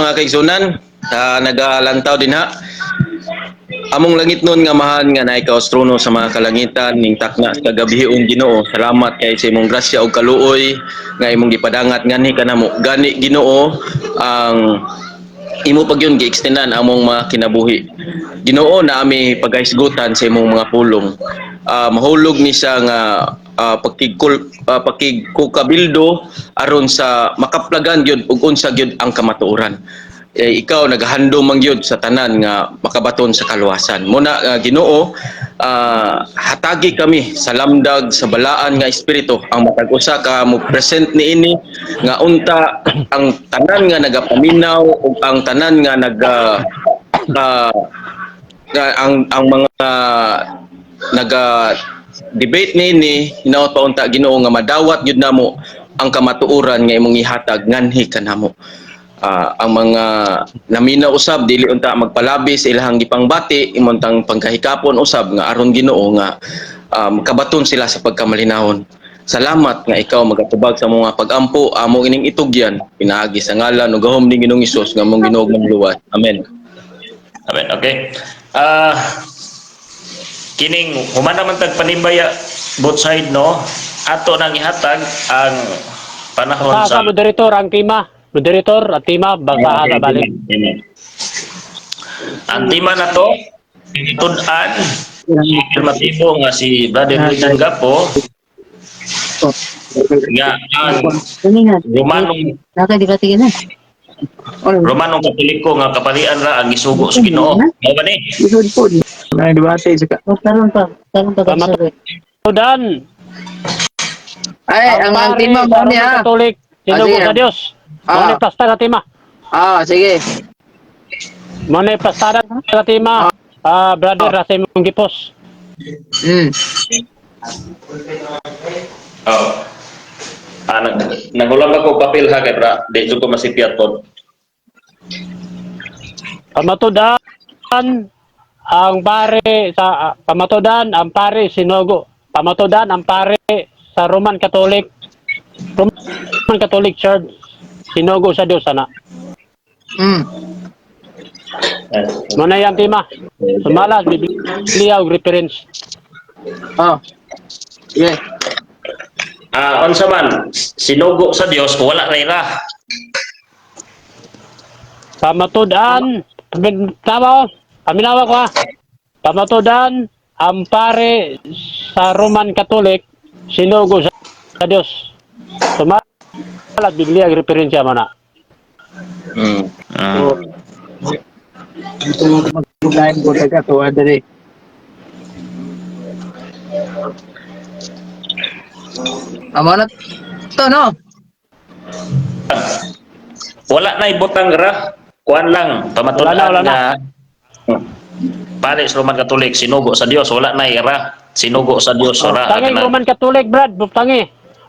mga kaigsunan, nagalantaw din ha. Among langit nun nga mahan nga naay ka trono sa mga kalangitan ning takna sa gabihiong Ginoo. Salamat kay sa imong grasya ug kaluoy nga imong gipadangat nganhi kanamo. Gani Ginoo ang imo pagyon gi-extendan among mga kinabuhi. Ginoo na ami pagahisgutan sa imong mga pulong. Mahulog ni siya nga pakigkukabildo aron sa makaplagan gyud ug unsa gyud ang kamatuoran. Ikaw naghandom man gyud sa tanan nga makabaton sa kaluwasan. Muna Ginoo, hatagi kami sa lamdag sa balaan nga espiritu ang matag usa ka mo present niini nga unta ang tanan nga nagapaminaw ug ang tanan nga ang mga naga debate ni hinaut pa unta Ginoo nga madawat gyud namo ang kamatuoran nga imong ihatag nganhi kanamo. Ang mga naminaw usab dili unta magpalabi sa ilahang gipangbati imong tang pagkahikapon usab nga aron Ginoo nga makabaton sila sa pagkamalinawon. Salamat nga ikaw magatubag sa mga pagampo amo ining itugyan pinaagi sa ngalan ug gahom ni Ginoong Hesus nga among Ginoo magluwat. Amen. Amen. Okay. Kining humana man tag panimbaya both side no. Ato nang ihatag ang panahon sa moderator ang tema. Moderator at tema bangsa balik. Ang tema na to tudan alternatibo nga si Brother William Gapo nga ang Romanong Katoliko nga kapalian ra ang isugo sa Ginoo. Mao ba ni? May debate saka. Karon pa tudan. Ay, ang tema mo niya. Katolik, sinugo sa Dios. Muna pasta na tema. Sige. Muna pasta na tema. Brother, rasa mong gipos. Nangulang ako papel ha kay bra. Di ko masipiyat po. Pamatudan ang pare sa pamatudan ang pare sinugo. Pamatudan ang pare sa Roman Catholic Church. Sinugo sa Dios ana. Muna yung tema. Sumalas, Biblia ug reference. Yeah. Unsa man sinugo sa Dios wala ra ira. Pamatudan, tama paminawa ko ha. Pamatudan ang pare sa Roman Catholic sinugo sa Dios. Sumalas, Biblia ug referensya mo na. Ito mo mag-uglayan ko taga to adere. Amo na to no. Wala na ibutang ra. Kuan lang pamatudan Wala na. nga pare sa Roman Catholic sinugo sa Dios wala na ira. Sinugo sa Dios ra. Tangi Roman Catholic Brad, tangi.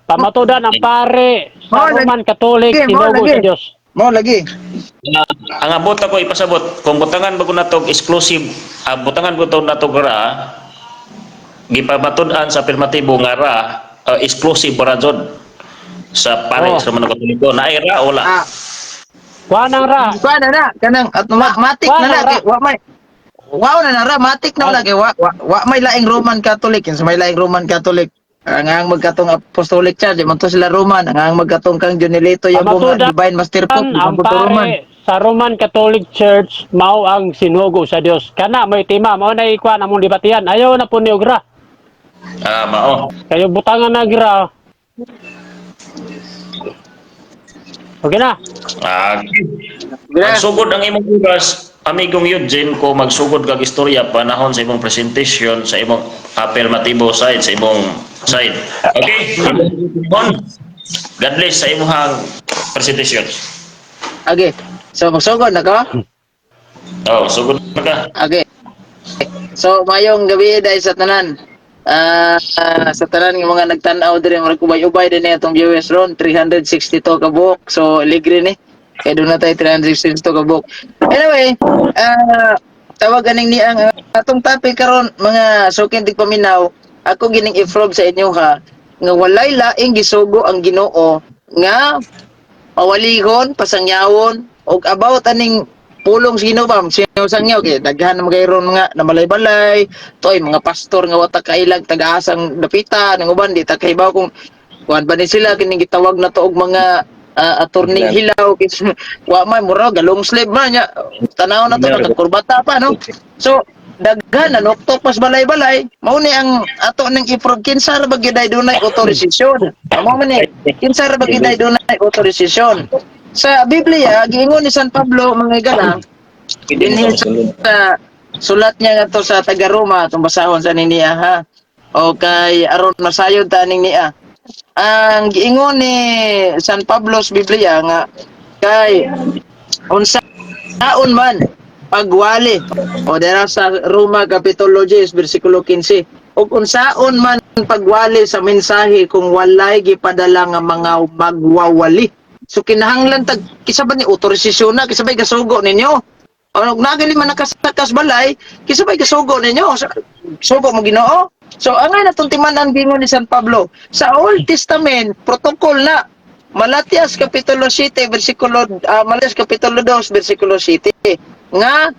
Pamatudan ang pare sa Roman Catholic sinugo sa Dios. Mo lagi. Ang abot ako ipasabot kung butangan ba ko natog exclusive butangan ko to natog ra gipamatudan sa afirmatibo nga ra exclusive ra jud sa pare sa Roman Katoliko na ira wala. Kuanang ra. Kuan na kanang matik na lagi. Wow na ra matik na lagi. Wa may laing Roman Catholic, sa may laing Roman Catholic. Ang magkatong Apostolic Church, man to sila Roman, ang magkatong kang Junilito yung Divine Master Pope, ang pare sa Roman Catholic Church mao ang sinugo sa Dios. Kana may tema mao na ikuan among debatian. Ayaw na po ni Ugra. Mao. Kayo butangan na gira. Okay na. Magsugod ang imong oras, amigong Eugene, ko magsugod kag istorya panahon sa imong presentation sa imong afirmatibo side sa imong side. Okay? God bless sa imong presentation. Okay. So magsugod na ka? Sugod na ka. Okay. So mayong gabi dahil sa tanan. Sa tanan ng mga nagtanaw diri mga kubay-ubay din itong viewers ron 362 ka buok. So ligre ni kay doon na tayo 362 ka buok. Anyway, tawag ganing ni ang atong topic karon mga suking tigpaminaw. Ako gining i-probe sa inyo ha nga walay laing gisugo ang Ginoo nga pawalihon, pasangyawon og about aning pulong sa Ginoo ba sino sangyaw kay daghan na magayron mga nabalay-balay toy mga pastor nga wata kailag taga-asang dapita nang uban di ta kahibaw kung kuan ba ni sila kining gitawag na to og mga attorney hilaw kis wa may mura galong slave man nya tanaw na to nakakurbata pa no. So daghan na noktok pas balay-balay mao ni ang ato ning iprog kinsa ra ba gyud dunay otorisasyon mao man ni kinsa ra ba gyud dunay otorisasyon sa Biblia giingon ni San Pablo mga igala dinhi sa sulat niya nga to sa taga Roma itong basahon sa niya ha o kay aron masayod ta ning niya ang giingon ni San Pablo sa Biblia nga kay unsaon man pagwali o dira sa Roma kapitulo 10 bersikulo 15 ug unsaon man pagwali sa mensahe kung walay gipadala nga mga magwawali. So kinahanglan tag kisabay ni otorisasyon na kisabay gasugo ninyo. O nagali man nakasakas balay, kisabay gasugo ninyo. Sugo mo Ginoo. So angay natong timan-an gingon ni San Pablo sa Old Testament protocol na Malatias kapitulo 7 bersikulo Malatias kapitulo 2 bersikulo 7 nga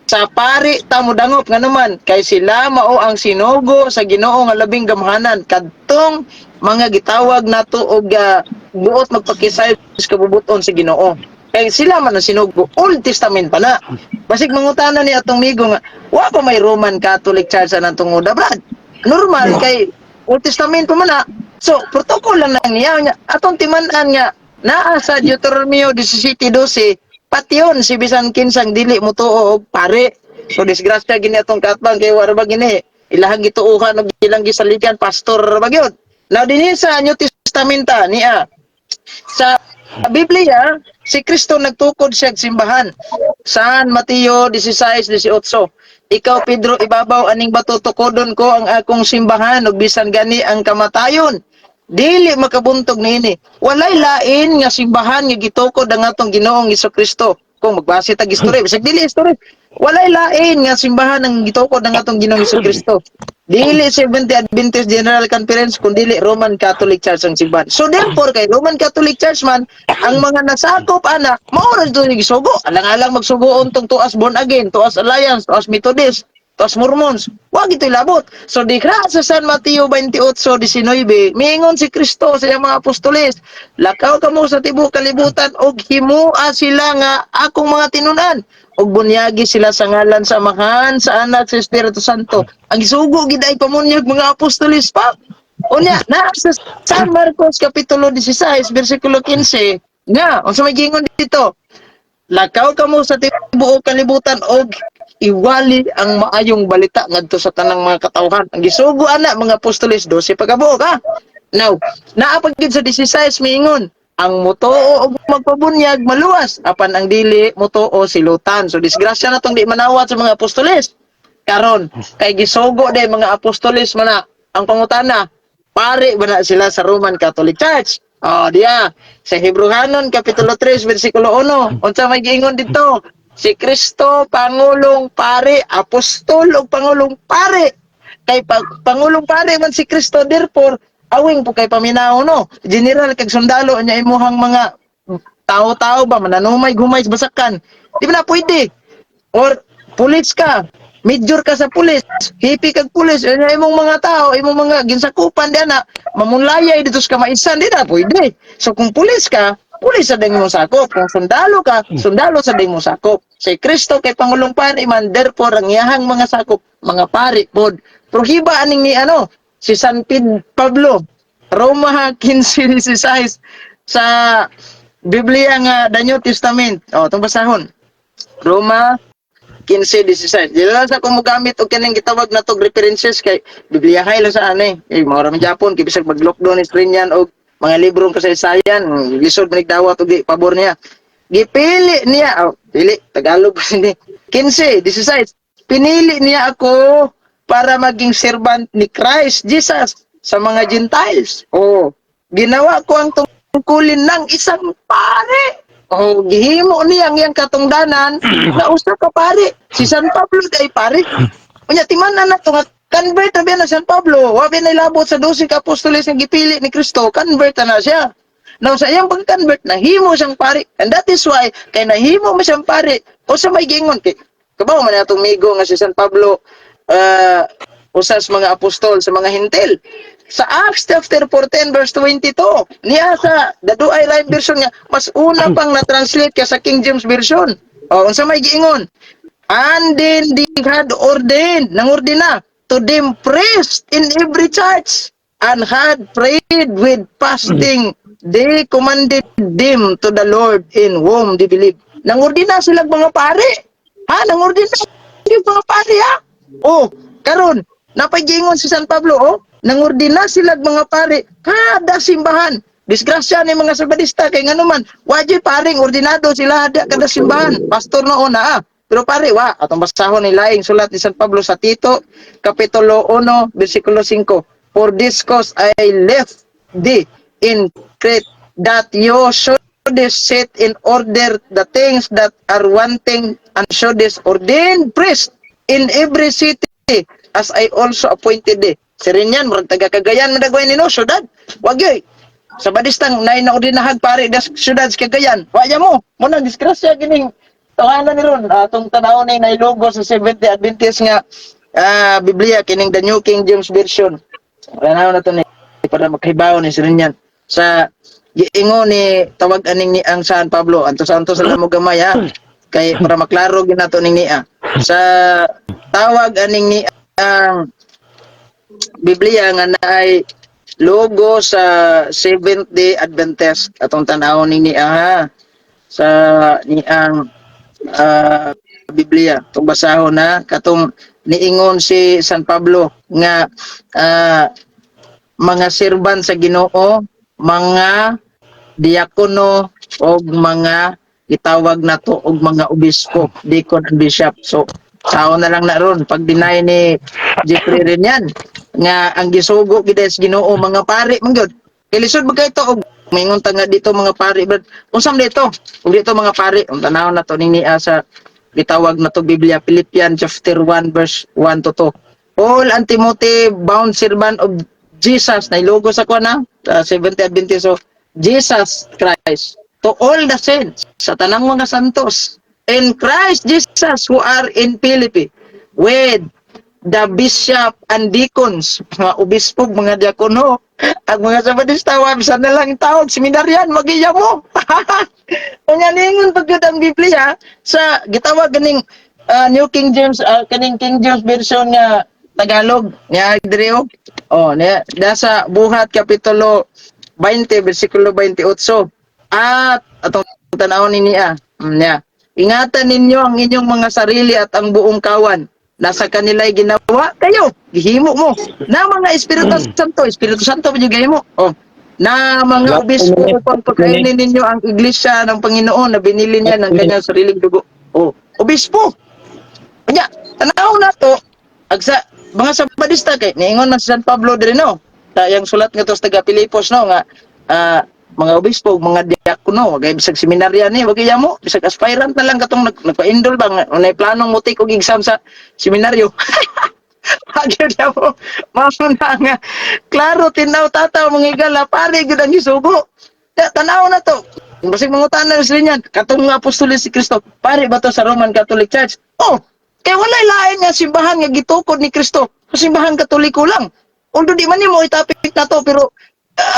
sa pari ta modangop nga naman kay sila mao ang sinugo sa Ginoo nga labing gamhanan kadtong mga gitawag nato og buot magpakisay sa kabubuton sa Ginoo. Kay sila man ang sinugo Old Testament pa na. Basig mangutana ni atong migo nga wa pa may Roman Catholic Church sa natong Brad. Normal kay Old Testament pa man na. So protocol lang niya atong timan-an nga naa sa Deuteronomio 17:12 pati yun si bisan kinsang dili mo tuo og pare. So disgrasya gini atong katbang kay wala ba gini ilahang gituuhan og ilang gisaligan pastor ba gyud. Now dinhi sa New Testament niya sa Biblia si Kristo nagtukod siya og simbahan. San Mateo 16:18 ikaw Pedro ibabaw aning bato tukodon ko ang akong simbahan ug bisan gani ang kamatayon dili makabuntog niini. Walay lain nga simbahan nga gitukod ang atong Ginoong Hesukristo. Kung magbase tag istorya, bisag dili istorya. Walay lain nga simbahan ang gitukod ang atong Ginoong Hesukristo. Dili Seventh Adventist General Conference kun dili Roman Catholic Church ang simbahan. So therefore kay Roman Catholic Church man ang mga nasakop anak mao ra dito gisugo. Alang-alang magsugoon tong tuas born again, tuas alliance, tuas Methodist, tuas Mormons. Wa gito'y labot. So dikra sa San Mateo 28:19 miingon si Kristo sa iyang mga apostoles, lakaw kamo sa tibuok kalibutan og himua sila nga akong mga tinunan og bunyagi sila sa ngalan sa Amahan, sa Anak, sa Espiritu Santo. Ang isugo gid ay pamunyag mga apostoles pa. Unya na sa San Marcos kapitulo 16 bersikulo 15 nga unsa may gingon dito? Lakaw kamo sa tibuok kalibutan og iwali ang maayong balita ngadto sa tanang mga katawhan. Ang gisugo ana mga apostoles 12 pagkabuok ha. Now, naapagid sa 16 miingon ang motoo og magpabunyag maluwas apan ang dili motoo silutan. So disgrasya na tong di manawat sa mga apostoles. Karon kay gisugo day mga apostoles man na ang pangutana, pare ba na sila sa Roman Catholic Church? Diya sa Hebrehanon kapitulo 3 bersikulo 1. Unsa may giingon dito? Si Kristo pangulong pare, apostol ug pangulong pare. Kay pangulong pare man si Kristo therefore awing po kay paminaw no. General kag sundalo nya imuhang mga tao-tao ba mananumay gumay sa basakan. Di ba na pwede? Or pulis ka, major ka sa pulis, hipi kag pulis, nya imong mga tao, imong mga ginsakupan di ana, mamunlayay dito sa kamaisan di na pwede. So kung pulis ka, pulis sa ding mo sakop. Kung sundalo ka, sundalo sa ding mo sakop. Si Kristo kay pangulong pare man therefore ang iyahang mga sakop, mga pari pod. Pero hiba aning ni si San Pablo, Roma 15:16 sa Biblia nga the New Testament. Itong basahon. Roma 15:16. Dili lang sa kung mogamit og kining gitawag na tog references kay Biblia hay lang sa ani. Mao ra man Japon kay bisag mag-lockdown screen yan og mga librong kasaysayan, lisod manig dawat og di pabor niya. Gipili niya, dili Tagalog ni 15:16. Pinili niya ako para maging servant ni Christ Jesus sa mga Gentiles. Ginawa ko ang tungkulin ng isang pare. Gihimo niya ang iyang katungdanan na usa ka pare. Si San Pablo ay pare. Unya timan-an nato nga convert na San Pablo. Wa ba nilabot sa 12 ka apostoles nga gipili ni Kristo, convert na siya. Now sa iyang pag-convert, nahimo siyang pari. And that is why, kay nahimo mo siyang pari, o sa may gingon, kay, kabaw man atong migo nga si San Pablo, usas mga apostol sa mga hintil. Sa Acts chapter 14 verse 22, niya sa Daduay Rhyme version nga, mas una pang na-translate ka sa King James version. O, unsa may giingon? And then they had ordained, nangordina, to them priest in every church, and had prayed with fasting. They commanded them to the Lord in whom they believe. Nangordina sila mga pare. Ha? Nangordina sila mga pare, ha? Oh, karon napagingon si San Pablo, oh, nangordina sila mga pare kada simbahan. Disgrasya ni mga sabadista kay nganuman, wajib paring ordinado sila kada simbahan. Pastor noon na, pero pare, atong basahon ni laing sulat ni San Pablo sa Tito, Kapitulo 1, versikulo 5. For this cause I left thee in Crete, that you should set in order the things that are wanting, and should ordain priest in every city, as I also appointed thee. Sirinyan, murag taga Cagayan, madagway ni no, syudad. Wag yoy. Sa badistang, nainaordinahag pare, das syudad sa Cagayan. Waya mo, muna, disgrasya gining tawanan ni ron, atong tanaw na nailogo sa Seventh-day Adventist nga Biblia, kining the New King James Version. Tanaw na to ni, para makahibaw ni sirinyan. Sa giingo ni, tawag aning ni ang San Pablo, antos-antos sa mo gamay, ha? Kay para maklaro ginato ning niya. Sa tawag aning ni ang Biblia nga naay logo sa Seventh-day Adventist, atong tanaw ning niya, ha? Sa niang Biblia. Itong basahon na katong niingon si San Pablo nga mga serban sa Ginoo, mga diakono o mga itawag na to og mga obispo, deacon and bishop. So sao na lang na ron pag deny ni Jeffrey rin yan nga ang gisugo gid sa Ginoo mga pari man gyud. Ilisod ba kay to og mingon ta nga dito mga pari, but unsam dito? Ug dito mga pari, ang tanaw na to ning sa gitawag na to Biblia, Philippians chapter 1 verse 1 to 2. All and Timothy, bound servant of Jesus, na ilogo sa kwa na Seventh-day Adventist, so Jesus Christ, to all the saints, sa tanang mga santos, in Christ Jesus who are in Philippi, with the bishop and deacons, mga obispo, mga diakono, ang mga sabadista, wabisa na lang tawag, seminaryan, magiya mo. Kanya ningon pagkod ang Biblia, sa gitawag ganing New King James, kaning King James version nga Tagalog, niya Adreo, nasa Buhat Kapitulo 20, versikulo 28. At atong tanawon niya, ingatan ninyo ang inyong mga sarili at ang buong kawan. Nasa kanila'y ginawa kayo, gihimo mo. Na mga Espiritu Santo, gihimo. Na mga obispo upang pagkainin ninyo ang iglesia ng Panginoon na binili niya ng kanyang sariling dugo. Obispo. Kanya, tanaw na to, agsa, mga sabadista kay, niingon man si San Pablo din, no? Yung sulat nga to sa taga Pilipos, no? Nga, mga obispo, mga diakono, kay bisag seminarya ni, wag mo, bisag aspirant na lang katong nagpa-enroll ba, may planong mo take og exam sa seminaryo. Agad mo, mamuna nga, klaro, tinaw, tataw, mga igala, pare, gud ang isugo. Tanaw na to. Basig mangutan na sila niyan, katong nga apostolis si Kristo, pare ba to sa Roman Catholic Church? Kaya walay lain nga simbahan nga gitukod ni Kristo, simbahan Katoliko lang. Although di man mo itapik na to, pero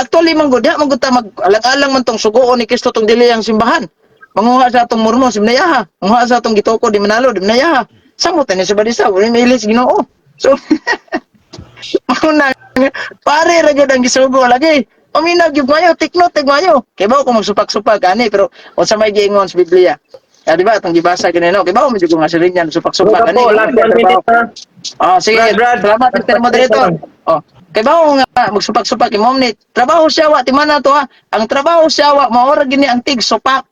actually manggod, ta mag-alang-alang man tong sugoon ni Kristo tong dili ang simbahan. Manguha sa atong Mormon, si Mnayaha. Manguha sa atong gitukod, di Manalo, di Mnayaha. Samot na sa Badisa, wala may ilis Ginoo. So, mauna, pare, ragod ang gisugo, lagi. Paminag yung mayo, tiknot, mayo. Kaya ba kung magsupak-supak, ani, pero o sa may giingon sa Biblia. Di ba, itong gibasa ganyan, kaya ba medyo kung nga sirin yan, supak-supak, ani. Sige, salamat, Mr. Moderator. Kaya ba nga, magsupak-supak, imomnit. Trabaho siyawa, timana to ha. Ang trabaho siyawa, maora gini ang tig-supak.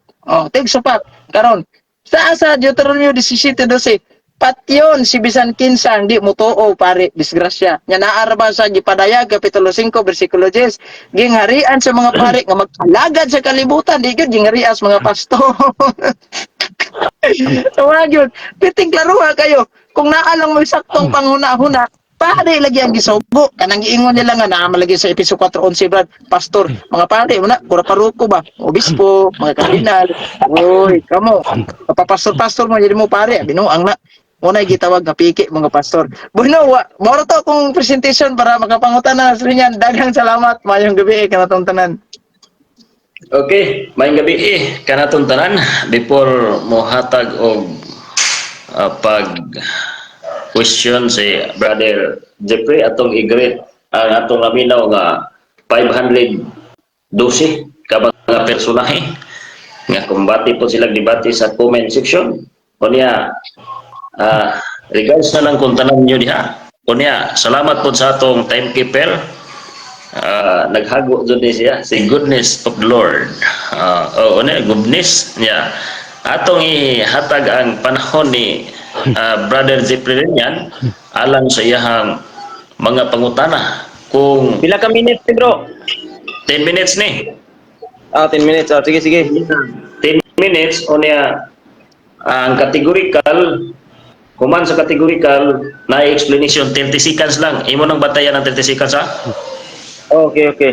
Tig-supak. Karon, sa Deuteronomio 17:12, patyon si bisan kinsa di mutuo pare disgrasya nya naarba sa gipadayag kapitulo 5 bersikulo 10 gingharian sa mga pare nga magkalagad sa kalibutan di gyud gingharias mga pastor. So yun, piting klaro kayo kung naalang mo saktong panghuna-huna Pare lagi ang gisugo. Kanang giingon nila nga na malagi sa episode 4:11 Brad, pastor, mga pare mo na, pura paruko ba, obispo, mga kardinal. Uy, kamo, papastor-pastor mo jadi mo pare, binuang na. Unay gitawag nga piki mga pastor. Bueno, mao to akong presentation para makapangutana sa inyo. Daghang salamat, mayong gabi kanatong tanan. Okay, maayong gabi kanatong tanan before mo hatag og pag question si Brother Jeffrey atong i-greet ang atong laminaw nga 512 ka mga personahe nga kumbati po sila debate sa comment section. Kunya regards na lang kung tanan nyo diha. Kunya salamat po sa atong timekeeper. Naghago dun siya si goodness of the Lord. Goodness niya atong ihatag ang panahon ni Brother Jeffrey yan alang sa iyahang mga pangutana kung Pila ka minutes, bro? 10 minutes ni 10 minutes. Sige, sige. 10 minutes o niya ang categorical kuman sa categorical na explanation 30 seconds lang imo nang batayan ng 30 seconds ha. Okay, okay.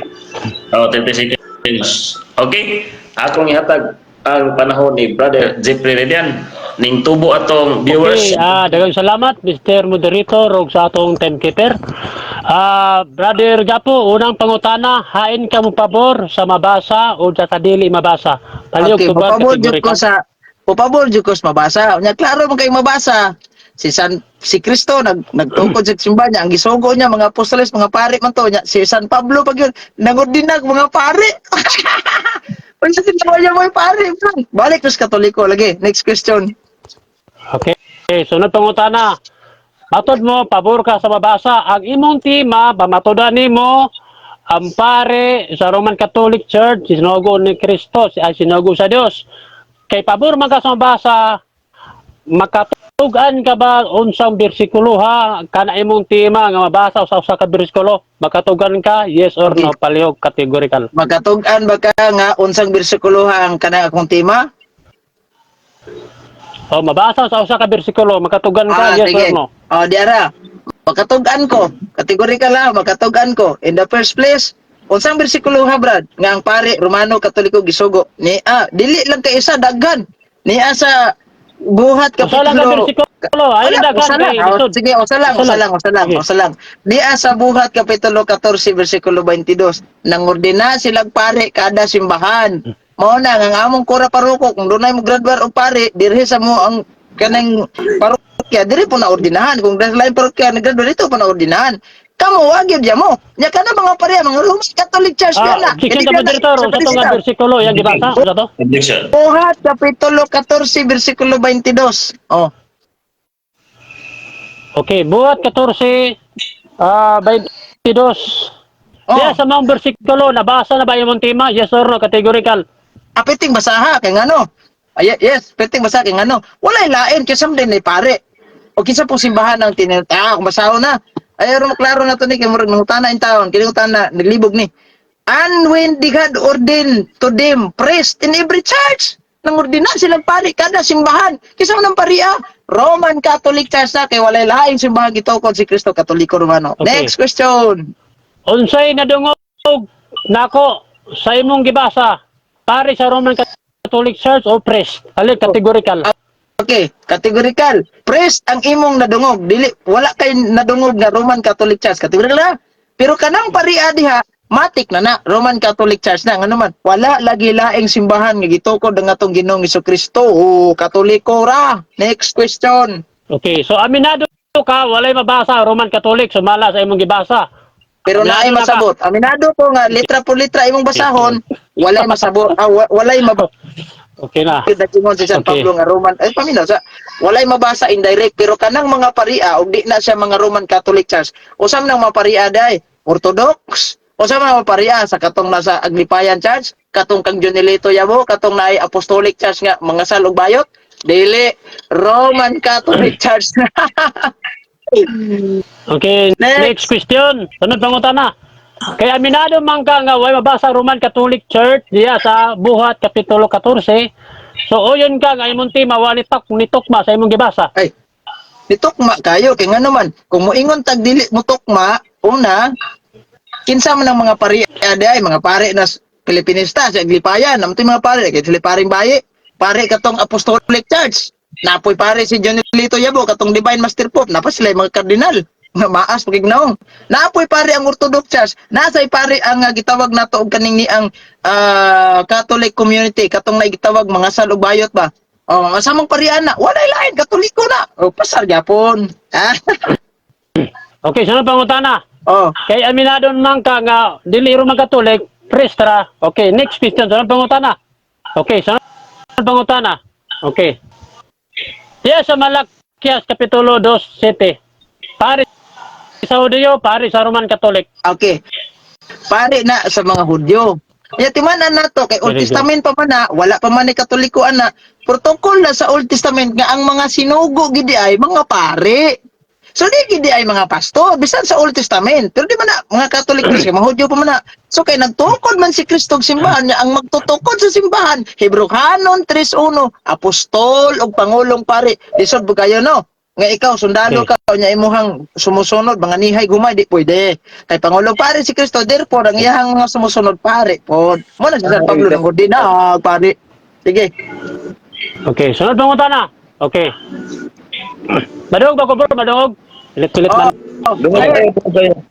30 seconds. Okay? Akong ihatag ang panahon ni Brother Jeffrey Redian ning tubo atong viewers. Okay, daghang salamat Mr. Moderator ug sa atong timekeeper. Brother Gapo, unang pangutana, hain ka mo pabor sa mabasa o sa dili mabasa? Palihog Okay, tubag papabor jud ko kategorika. sa mabasa. Unya klaro man kay mabasa. Si Kristo nagtukod sa simbahan niya, ang gisugo niya mga apostoles, mga pare man to niya. Si San Pablo pag yun, nangudinag mga pare. Unya sinawa niya mga pare. Balik sa Katoliko lagi. Next question. Okay, sunod pangutana. Matod mo, pabor ka sa mabasa. Ang imong tema, bamatodan nimo ang pare sa Roman Catholic Church, sinugo ni Kristo, sinugo sa Dios. Kay pabor man ka sa mabasa, makatugan ka ba unsang bersikulo ha? Kana imong tema nga mabasa sa usa ka bersikulo, makatugan ka? Yes or no? Palihog categorical. Magkatug-an ba ka nga unsang bersikulo ang kanang akong tema? O mabasa sa usa ka bersikulo, makatugan ka? Yes Sige. or no? Diara. Makatug-an ko. Kategorikal lang, makatug-an ko. In the first place, unsang bersikulo ha, Brad? Nga ang pare, Romano, Katoliko, gisugo. Dili lang kay isa, daghan. Sa buhat Usa lang ka kapitulo. bersikulo, ayun Wala, daghan usa lang. kay lisod. Sige, usa lang. Sige. Usa lang. Sa buhat kapitulo 14, versikulo 22, nangordina silang pare kada simbahan. Mao na nga among kura paruko kung dunay mo graduar og pare, dirhe sa mo ang kanang parokya, diri po na ordinahan. Kung lain parokya naggraduar dito po na ordinahan. Kamo wag gyud mo. Nya kana mga pare, mga Roman Catholic Church na. Chicken ka moderator, usa to nga bersikulo, yan gibasa, usa to? Objection. Buhat kapitulo 14, versikulo 22. Okay, buhat 14, 22. Yes, sa mga bersikulo, nabasa na ba yung tema? Yes or no? Categorical. Piting basaha kay ngano. Yes, piting basaha kay ngano. Walay lain kaysa din ni pare. O kinsa po simbahan ang kung basaho na. Ay ron klaro na to ni kay murag nangutana in taon, kini utana naglibog ni. And when they had ordained to them priest in every church, nangordina silang pare kada simbahan. Kinsa man ang paria? Roman Catholic Church na kay walay lain simbahan gitukod si Kristo Katoliko Romano. Okay. Next question. Unsay nadungog nako sa imong gibasa? Pare sa Roman Catholic Church o priest? Ali categorical. Okay, categorical. Priest ang imong nadungog. Dili wala kay nadungog nga Roman Catholic Church. Categorical na. Pero kanang paria diha, matik na Roman Catholic Church na ngano man. Wala lagi laing simbahan nga gitukod ang atong Ginoong Hesukristo. Katoliko ra. Next question. Okay, so aminado ka walay mabasa Roman Catholic sumala sa imong gibasa. Pero naay Aminado na ka? masabot. Aminado ko nga litra por litra imong basahon, walay masabot. Walay mabasa. Okay na. Dagingon si San Okay. Pablo nga Roman, paminaw sa walay mabasa indirect pero kanang mga paria og di na siya mga Roman Catholic Church. Usam nang mga paria day Orthodox. Usam nang mga paria sa katong nasa Aglipayan Church, katong kang Junilito Yabo, katong naay Apostolic Church nga mga salog bayot, dili Roman Catholic Church. Okay, next question. Sunod pangutana. Kaya aminado man ka nga way mabasa Roman Catholic Church diya sa buhat kapitulo 14. So oyon ka nga imong tema wali nitok ma sa imong gibasa. Ay, Nitukma kayo kay ngano man kung moingon tag dili mo tukma una kinsa man ang mga pari ay mga pare na Pilipinista sa Aglipayan namto mga pare kay sila paring bayi pare katong Apostolic Church napoy pare si John Lito Yabo katong Divine Master Pope napa sila mga kardinal nga maas pagignaong napoy pare ang Orthodox Church nasay pare ang gitawag nato og kaning ni ang Catholic community katong naigitawag mga salog bayot ba oh masamang parian na walay lain Katoliko na oh pasar gyapon Okay, sunod pangutana. oh Kay aminado man ka nga dili ro man Katolik, Prestra. Okay, next question. Sunod pangutana. Okay, sunod pangutana. Okay. Diya sa Malakias Kapitulo 2:7. Pare sa Hudiyo, pare sa Roman Katolik. okay pare na sa mga Hudyo ya timanan nato kay Old Very good. Testament pa man na wala pa man ni Katoliko ana protocol na sa Old Testament nga ang mga sinugo gidi ay mga pare so di gidi ay mga pastor bisan sa Old Testament pero di man na mga Katolik kasi mga Hudyo pa man na so kay nagtukod man si Kristo og simbahan niya ang magtutukod sa simbahan Hebreo Canon 3:1 apostol ug pangulong pare lisod po kayo no nga ikaw sundalo Okay. ka nya imuhang sumusunod mga nihay gumay di pwede kay pangulong pare si Kristo therefore ang iyang mga sumusunod pare pod mo na si San Pablo ng ordinag pare sige Okay, sunod pangutana. Okay. Madungog ba ko bro? Madungog? Pilit-pilit man.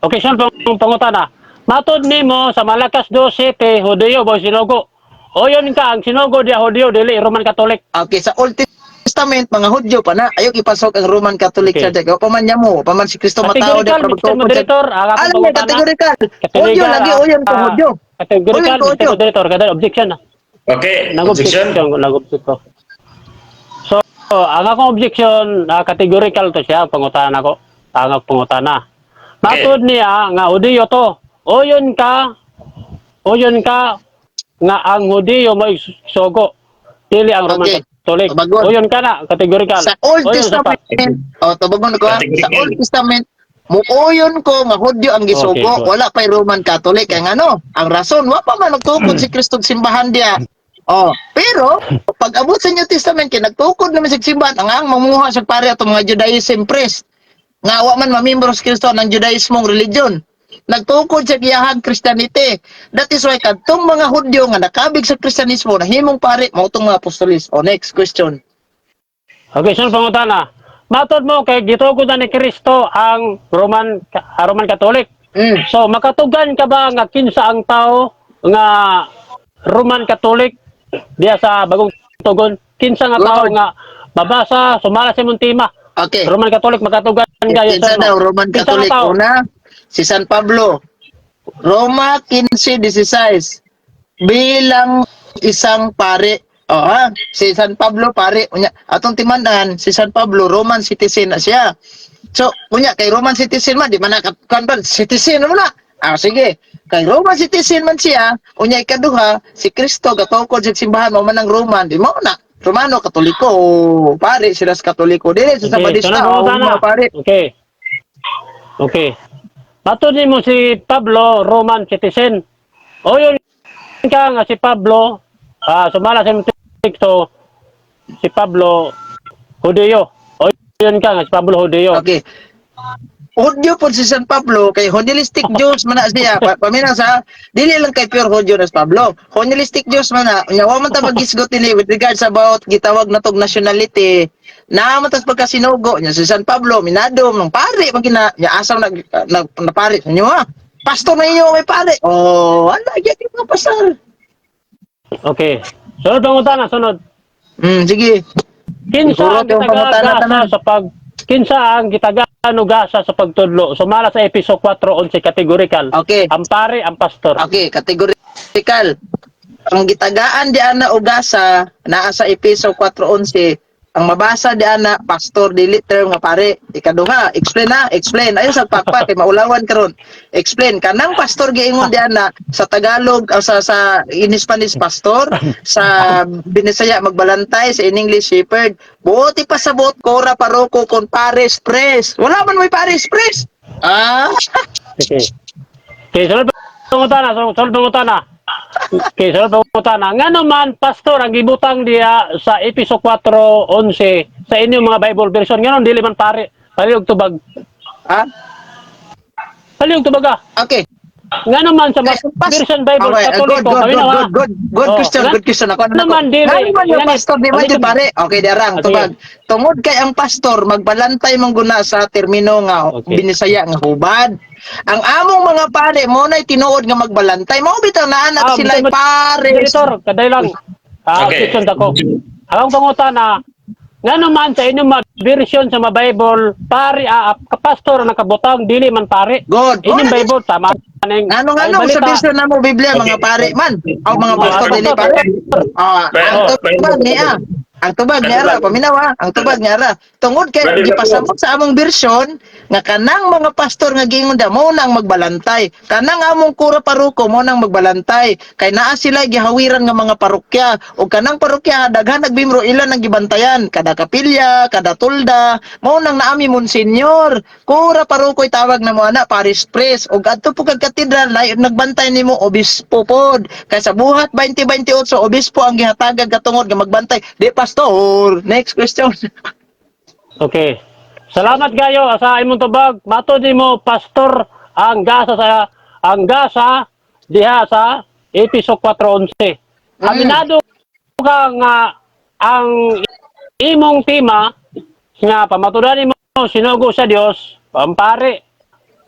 Okay, sunod pangutana. Matod nimo sa Malakas 2:7, Hudiyo ba sinugo? O yun ka, ang sinugo dia Hudiyo, dili Roman Katolik. okay sa Old Testament mga Hudyo pa na ayaw ipasok ang Roman Catholic Okay. Church o paman mo paman si Kristo matao Categorical, di Mr. Moderator, ang akong alam mo pangutana. categorical Hudyo lagi uyon ko Hudyo Categorical, Uyon ko, Mr. Hudyo. Moderator, kada objection na. Okay, Nag-objection, objection. nag-object ko. So, ang akong objection, categorical to siya, pangutana ko. Ang akong pangutana. Matod niya, nga Hudiyo to. O yun ka, nga ang Hudiyo mo isugo. Dili ang Roman Okay. Katolik. Bagon. O yun ka na, categorical. sa Old O yun sa Testament tubagon ko sa Old Testament muoyon ko nga Hudyo ang gisugo Okay, good. wala pay Roman Catholic kay ngano ang rason wa pa man nagtukod si Kristo og simbahan dia pero pag abot sa New Testament kay nagtukod naman sa simbahan ang mamuha sa pare ato mga Judaism priest nga wa man mamembro sa Kristo ng Judaismong religion nagtukod sa giyahang Christianity that is why kadtong mga Hudyo nga nakabig sa Kristyanismo nahimong pare mao tong mga apostolis next question Okay, sunod pangutana. Matod mo kay gitugod na ni Kristo ang Roman Katolik. So makatugan ka ba nga kinsa ang tao nga Roman Katolik diya sa bagong tugon? Kinsa nga tao Lord. nga babasa sumala sa imong tema? okay Roman Katolik makatugan kayo Kinsa daw Roman Kinsa nga Catholic tao? una si San Pablo Roma 15:16 bilang isang pare si San Pablo pare unya atong timan-an si San Pablo Roman citizen na siya so unya kay Roman citizen man di man kan citizen mo na sige kay Roman citizen man siya unya ikaduha si Kristo gatukod sa simbahan mo man ang Roman di mo na Romano Katoliko pare sila sa Katoliko dili sa Sabadista sunod pangutana. pare Okay. Matod mo si Pablo Roman citizen. O yun ka nga si Pablo sumala sa imong teksto si Pablo Hudiyo. O yun ka nga si Pablo Hudiyo. Okay. Hudyo po si San Pablo kay Honelistic Jews man na siya. Paminang sa dili lang kay pure Hudyo na si Pablo. Honelistic Jews man na. Nya wa man ta magisgot nili with regards about gitawag na tog nationality. Na man tas pagkasinugo nya si San Pablo minado ng pare magina nya asam na pare inyo ha. Pastor na inyo may pare. Wala gyud mga pastor. Okay. Sunod pangutana, sunod. Sige. Kinsa Siguro ang yung pangutana tanan. kinsa ang gitagano gasa sa pagtudlo? Sumala sa episode 4:11 categorical. Okay. Ang pare, ang pastor. Okay, categorical. Ang gitagaan di ana ugasa naa sa Episo 4:11. Ang mabasa di ana pastor dili term nga pare. Ikaduha, explain. Ayo sa pakpak kay maulawan karon. Explain kanang pastor giingon di ana sa Tagalog o sa in Spanish pastor, sa Binisaya magbalantay, sa in English shepherd. Buoti pa sabot kora paroko kon pares pres. Wala man may pares pres. Okay. Okay, sunod pangutana. Okay, sunod pangutana. Nga naman, pastor, ang gibutang diya sa episode 4:11 sa inyo mga Bible version ngayon dili man pare. Palihog tubag. Ha? Palihog tubag ah. Okay. Nga naman sa version Bible Okay, Katoliko, kami na good question, good question. Ako naman, dili. naman yung Yan, pastor, di ba balik- pare? Okay, darang, Ah, tubag. Tungod kay ang pastor, magbalantay mong guna sa termino nga Okay. binisaya nga hubad. Ang among mga pare, mo na'y tinuod nga magbalantay. Mao bitaw na anak sila pare. Director, kaday lang. Okay. Question ako. Ang pangutana, nga naman sa inyong mga version sa mga Bible, pare, kapastor na kabutang, dili man pare. Good. Inyong Bible, tama. Anong sa version na mo Biblia, mga pare man? O mga pastor dili pare? Ang tubag niya. Ang tubag niya ra, paminaw ha. Ang tubag niya ra. Tungod kay gipasabot sa among version nga kanang mga pastor nga giingon da mo nang magbalantay. Kanang among kura paruko mo nang magbalantay. Kay naa sila gihawiran nga mga parokya ug kanang parokya daghan nagbimro ilan ang gibantayan, kada kapilya, kada tulda. Mao nang naami monsenyor. Kura paruko'y tawag na mo ana parish priest ug adto po kag katedral lay nagbantay nimo obispo pod. Kay sa buhat 2028 obispo ang gihatagan katungod nga magbantay. Di pastor. Next question. Okay. Salamat kayo sa imong tubag. Matod mo pastor ang gasa diha sa episode 4:11. Aminado ka nga ang imong tema nga pamatudan mo sinugo sa Dios, pampare.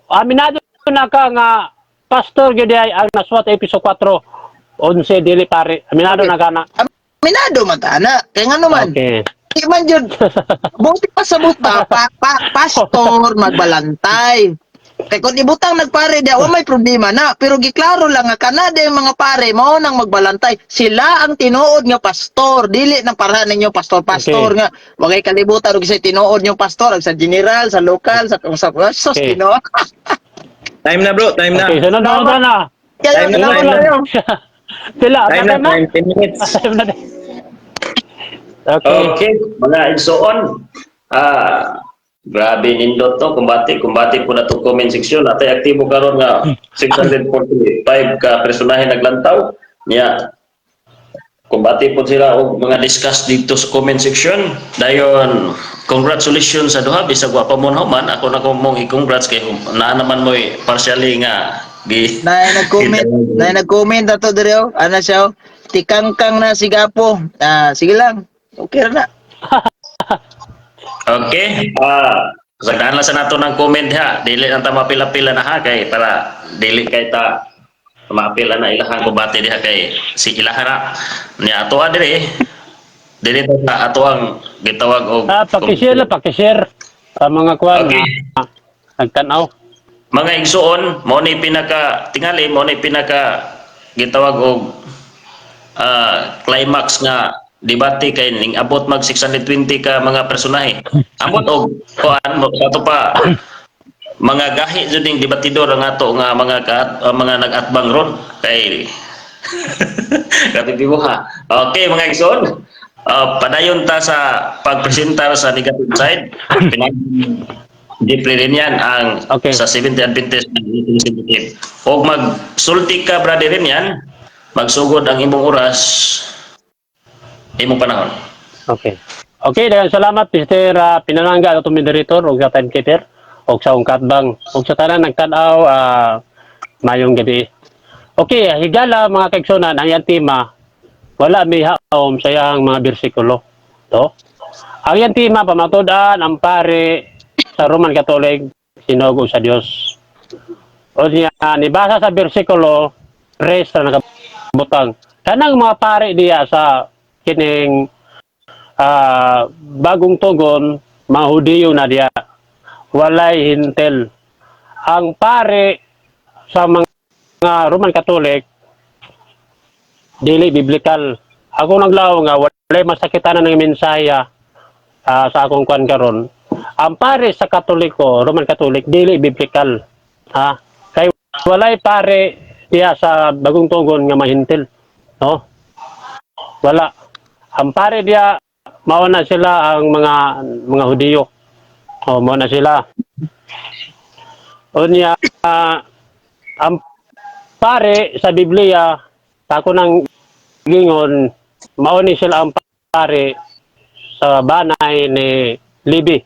Aminado na ka nga pastor gyud ang naswat episode 4:11 dili pare. Aminado Okay. na ka na. Minado man ta ana. Kay ngano man? Okay. Di man jud. Buti pa sa buta pastor magbalantay. Kay kung ibutang nagpare di wa may problema na, pero giklaro lang nga kanada yung mga pare mao nang magbalantay. Sila ang tinuod nga pastor, dili nang para ninyo pastor Okay. nga. Wa kay kalibutan og sa tinuod yung pastor sa general, sa lokal, sa sos Okay. Ginoo. Time na bro, time na. Okay, sunod na. Kaya Time na, time na. Sila, Time na, 10 minutes. Time na din. Okay. Okay, mga igsoon. Grabe nindot to, kumbati po na to comment section. Atay aktibo karon nga 645 ka personahe naglantaw. Nya kumbati po sila og mga discuss dito sa comment section. Dayon, congratulations sa duha bisag wa pa mo man. Ako na ko mong i-congrats kay naa naman mo partially nga gi nag-comment ato dire oh. Ana siya oh. Tikangkang na sigapo. Sige lang. Okay ra na. Okay. Sagdaan lang sa nato ng comment ha. Dili lang ta mapila-pila na ha kay para dili kay ta mapila na ilahang kumbate diha kay si ilahara ni ato dire. Dili ta ato ang gitawag og Pakishare sa mga kwan. Okay. Nagtanaw. Mga igsuon, mo ni pinaka tingali mo ni pinaka gitawag og climax nga debate kay ning abot mag 620 ka mga personahe. Amot og kuan mo ato pa mga gahi jud ning debatidor ang ato nga mga nag-atbang ron kay grabe ha. Okay mga igsoon, padayon ta sa pagpresentar sa negative side. Deeply rin yan ang Okay. sa 70 Adventist Representative. O magsulti ka, brother rin yan, magsugod ang imong oras, imong panahon. Okay. Okay, daghang salamat Mr. Pinanangga atong moderator ug sa timekeeper ug sa ungkatbang ug sa tanan nagtan-aw mayong gabi. Okay, higala mga kaigsunan ang iyang tema wala may haom sa iyang mga bersikulo. To. Ang iyang tema pamatud-an ang pare sa Roman Catholic sinugo sa Dios. O niya nibasa sa bersikulo res na nakabutang. Kanang mga pare diya sa kining bagong tugon, mga Hudiyo na diya. Walay hintel. Ang pare sa mga Roman Catholic, dili biblical. Ako naglaw nga, walay masakitan na ng mensaya sa akong kwan karon. Ang pare sa Katoliko, Roman Catholic, dili biblical. Ha? Kay walay pare diya sa bagong tugon nga mahintil. No? Wala. Ang pare diya mao na sila ang mga Hudiyo. O mao na sila. Unya ang pare sa Biblia sa ako nang gingon mao ni sila ang pare sa banay ni Libby.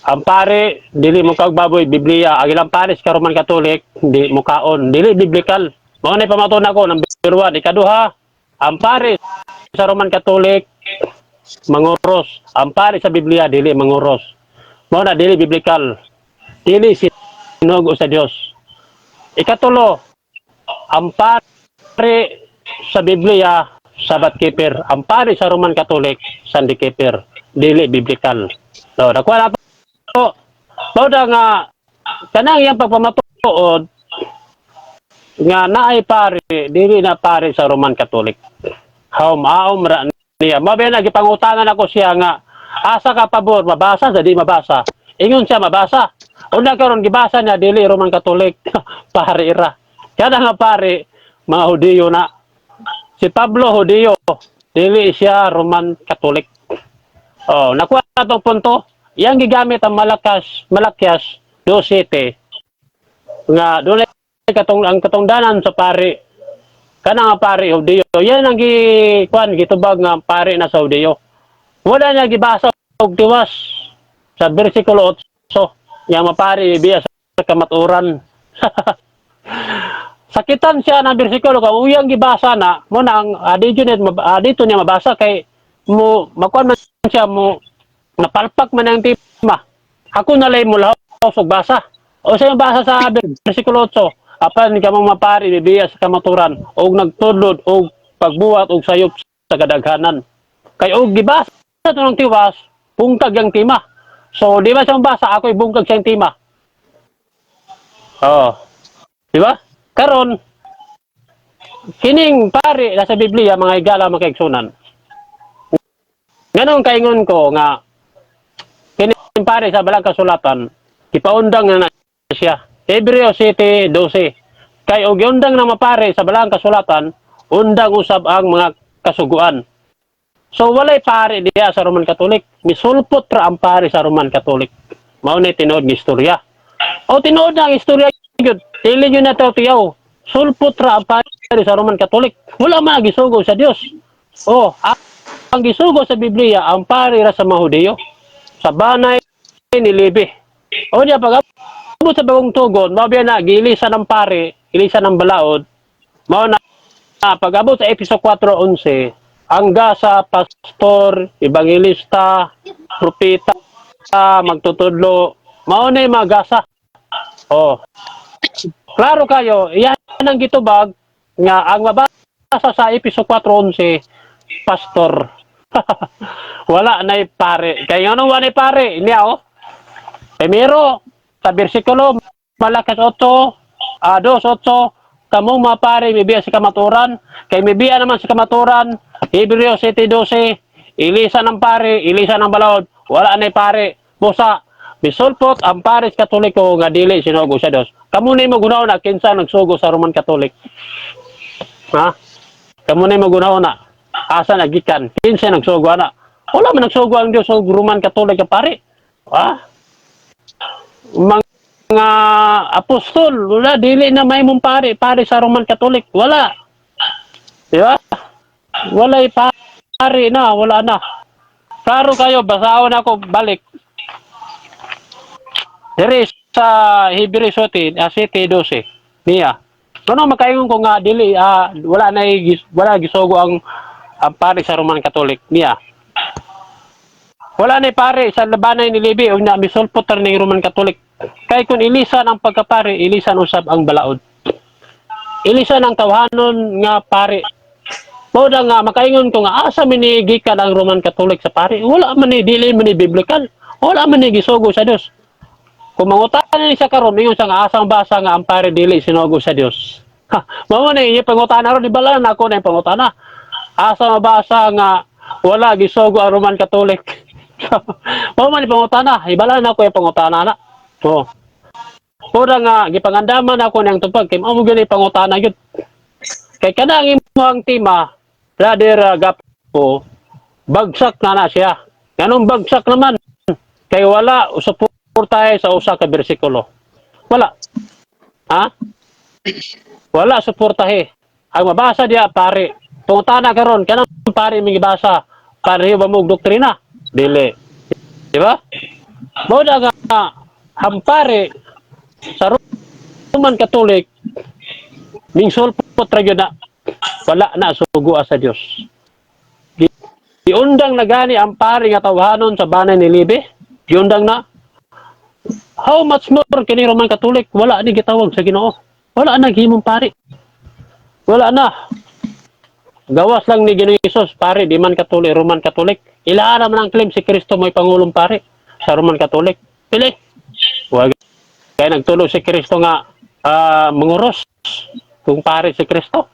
Ang pare, dili mo kagbaboy Biblia. Ang ilang pares ka Roman Catholic, di mo kaon. Dili biblical. Mao na pamatun ako number 1, ikaduha. Ang pare sa Roman Catholic manguros. Ang pare sa Biblia dili manguros. Mao na dili biblical. Dili sinugo sa Dios. Ikatulo, ang pare sa Biblia Sabbath keeper. Ang pare sa Roman Catholic Sunday keeper. Dili biblical. No, nakuha na so, bawda nga kanang iyang pagpamatuod nga naay pare dili na pare sa Roman Catholic. Haum ra niya. Mabi na gipangutangan ako siya nga asa ka pabor mabasa sa di mabasa. Ingon siya mabasa. Una karon gibasa niya dili Roman Catholic pare ra. Kada nga pare mga Hudiyo na. Si Pablo Hudiyo dili siya Roman Catholic. Oh, nakuha na tong punto. Yang gigamit ang Malakyas 2:7 nga doon ang katungdanan sa pare kana nga pare Hudiyo. Yan ang gitubag nga pare na sa Hudiyo. Wala niya gibasa og tiwas sa bersikulo 8 yang mapari biya sa kamaturan. Sakitan siya ng bersikulo kung uyang gibasa na mo nang dito niya mabasa kay mo makuan man siya mo napalpak man ang tema. Ako na lay mula og basa. O sa basa sa bersikulo 8, apan ka mong mapari bibiya sa kamaturan og nagtudlod og pagbuhat og sayop sa kadaghanan. Kay og gibasa to ng tiwas, bungkag ang tema. So di ba sa basa ako bungkag sa tema. Oh. Di ba? Karon kining pari sa Biblia mga higala makaigsunan. Ganun kaingon ko nga kining pare sa balang kasulatan, ipaundang na siya. Hebreo 7:12. Kay og undang na mapare sa balang kasulatan, undang usab ang mga kasuguan. So walay pare diya sa Roman Catholic, misulpot ra ang pare sa Roman Catholic. Mao ni tinuod nga istorya. O tinuod ang istorya gyud. Dili yun na tiyaw. Sulpot ra ang pare sa Roman Catholic. Wala man gisugo sa Dios. Oh, ang gisugo sa Biblia ang pare ra sa mga Hudiyo. Sa banay ni Libby. O niya pag abot sa bagong tugon, mao biya na gilisan ng pare, gilisan ng balaod. Mao na pag abot sa episode 4:11, hangga sa pastor, ebangelista, propeta, magtutudlo, mao na magasa. Oh. Klaro kayo, iyan ang gitubag nga ang mabasa sa episode 4:11, pastor. Wala na pare. Kaya ano wala pare? Niya oh. Primero, sa bersikulo, Malakas 8, 2:8, kamong mapare, mibiya sa kamaturan. Kay mibiya naman sa kamaturan, Hebreo 7:12, ilisan ng pare, ilisan ng balod. Wala na pare. Busa, misulpot ang pares Katoliko nga dili sinugo sa Dios. Kamo ni mo gunaw na kinsa nagsugo sa Roman Catholic. Ha? Kamo ni mo gunaw na. Asa nagikan? Kinsa nagsugo ana? Wala man nagsugo ang Dios sa Roman Catholic ka pare. Ha? Mga apostol, wala dili na may mong pare sa Roman Catholic. Wala. Di ba? Walay pare na, wala na. Klaro kayo, basahon ako balik. Diri sa Hebreo 7:12 niya. Ano makaingon ko nga dili wala gisugo ang pare sa Roman Catholic niya. Wala na pare sa labanay ni Libby o na misulpot ng Roman Catholic. Kay kung ilisan ang pagkapare, ilisan usab ang balaod. Ilisan ang tawhanon nga pare. Moda nga makaingon ko nga asa minigikan ang Roman Catholic sa pare. Wala man ni dili man ni biblical. Wala man ni gisugo sa Dios. Kung mangutanan ni siya karon ingon sa nga asang basa nga ang pare dili sinugo sa Dios. Mao na iya pangutana ron ibalan ako na pangutana. Asa mabasa nga wala gisugo ang Roman Catholic. Mao man pangutana, ibalan ako yung pangutana na. Oh. Pura nga gipangandaman ako nang tupag kay mao gyud pangutana gyud. Kay kanang imong tema, Brother Gapo, bagsak na siya. Ganong bagsak naman. Kay wala suportahe sa usa ka bersikulo. Wala. Ha? Wala suportahe. Ang mabasa diya pare. Pangutana karon kanang pare ming gibasa pareho ba mo og doktrina? Dili. Di ba? Mao na nga hampari sa Roman Catholic mingsul po ra gyud na wala na sugo sa Dios. Giundang na gani ang pari nga tawhanon sa banay ni Libe. Giundang na. How much more kini Roman Catholic? Wala ni gitawag sa Ginoo. Wala na gihimong pari. Wala na. Gawas lang ni Ginoong Hesus, pari, di man Katolik, Roman Catholic. Ilaan naman ang claim si Kristo mo'y pangulong pari sa Roman Catholic. Pili. Wag. Kaya nagtulo si Kristo nga manguros kung pari si Kristo.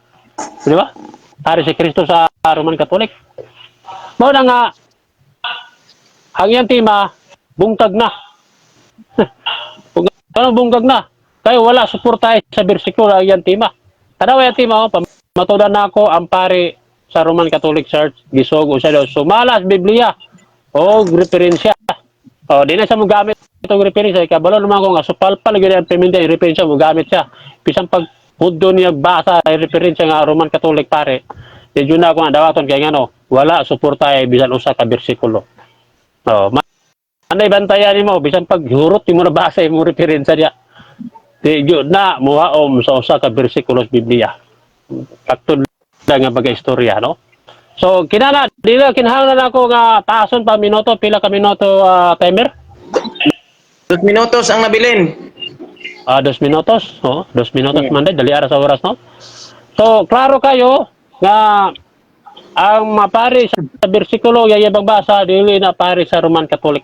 Di ba? Pari si Kristo sa Roman Catholic. Mao na nga ang iyang tema bungkag na. Anong bungkag na? Kaya wala suporta sa bersikulo ang iyang tema. Tanaw yung tema, matudan na ako ang pari sa Roman Catholic Church, gisog siya daw, sumalas Biblia o referensya. O, di na siya magamit itong referensya. Kabalo naman ko nga, supalpal, yun ang piminda, yung referensya, magamit siya. Pisang pag mundo niya basa, yung referensya nga Roman Catholic pare, di yun na ako nga dawaton, kaya nga no, wala suporta bisan usa ka bersikulo. O, anay bantayan mo, bisan pag hurot, di mo na basa yung referensya niya. Di yun na, muhaom sa usa ka bersikulo sa Biblia. Pagtud nga bagay istorya, no? So, kinala, di na, kinahanglan ako nga taason pa minuto, pila ka minuto timer? 2 minutos ang nabilin. 2 minutos, oh, 2 minutos man day, dali ara sa oras, no? So, klaro kayo nga ang mapari sa bersikulo yayabang basa, dili na pari sa Roman Catholic.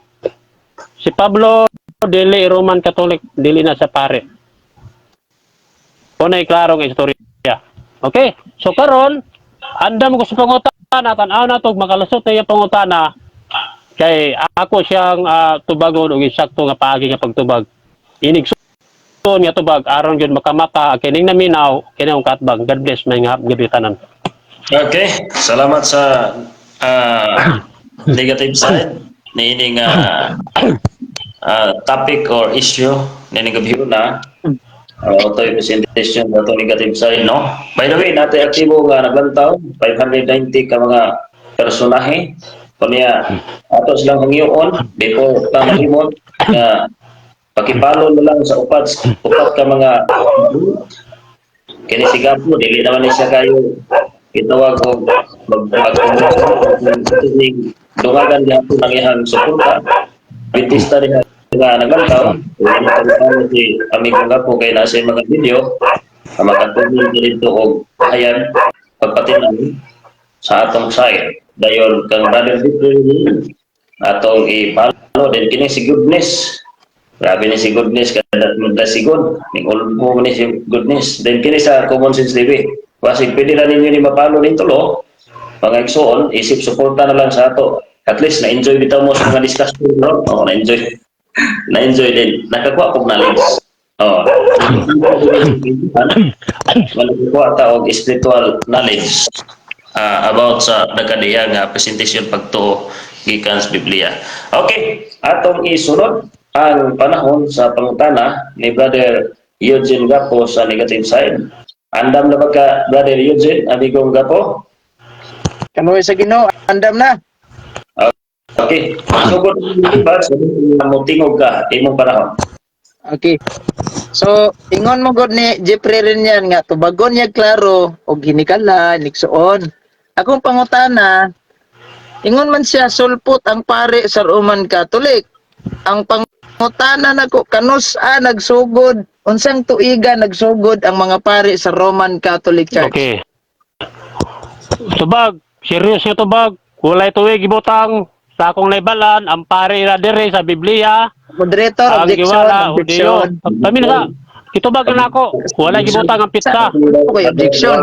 Si Pablo, dili Roman Catholic, dili na sa pare. Unay klaro nga istorya. Okay? So karon, andam ko sa pangutana, tan-aw na to makalusot na yung pangutana kay ako siyang tubagon og eksakto nga paagi nga pagtubag. Inigsun nga tubag aron gyud makamata kining naminaw kining katbang. God bless mga gabitanan. Okay, salamat sa negative side nining topic or issue nining gabi na. Ito yung presentation na ito negative side, no? By the way, natin aktibo nga naglantaw, 590 ka mga personahe. Kunya, ato silang hangiyon, di ko pangahimot na pakipalo na lang sa upat ka mga kinisigapo, dili naman siya kayo itawag ko dungagan niya po ng ihang suporta. Bitista rin nga naglantaw, si amigong gapo kay nasa mga video na makatulong din ito o hayan pagpatinan sa atong site. Dayon kang brother dito atong i-follow din kini si Goodness. Grabe ni si Goodness kada mudla sigon. Ning ulbo ni si Goodness. Then kini sa Common Sense TV. Wasig pwede na ninyo ni mapalo nito lo. Mga igsoon, isip suporta na lang sa ato. At least na-enjoy bitaw mo sa mga discussion no? Na-enjoy. Na-enjoy din. Nakakuha kong knowledge. Malikuha ta og spiritual knowledge about sa nagkadiya nga presentation pagtuo gikan sa Biblia. Okay, atong isunod ang panahon sa pangutana ni Brother Eugene Gapo sa negative side. Andam na ba ka, Brother Eugene, amigong Gapo? Kanoy sa Ginoo, andam na. Okay, sugod mo tingog ka imong panahon. Okay. So, ingon mo gud ni Jeffrey rin yan nga, tubagon niya klaro o ginikala, niksoon. Akong pangutana, ingon man siya, sulpot ang pare sa Roman Catholic. Ang pangutana nako kanus nagsugod, unsang tuiga nagsugod ang mga pare sa Roman Catholic Church. Okay. Tubag, serious nga tubag, walay tuig gibutang sa akong lebalan, ang pare na dire sa Biblia. Moderator, Ang objection, giwala, objection. Kami na sa, kitubag na ako, wala gibutang ang pizza. Okay, objection.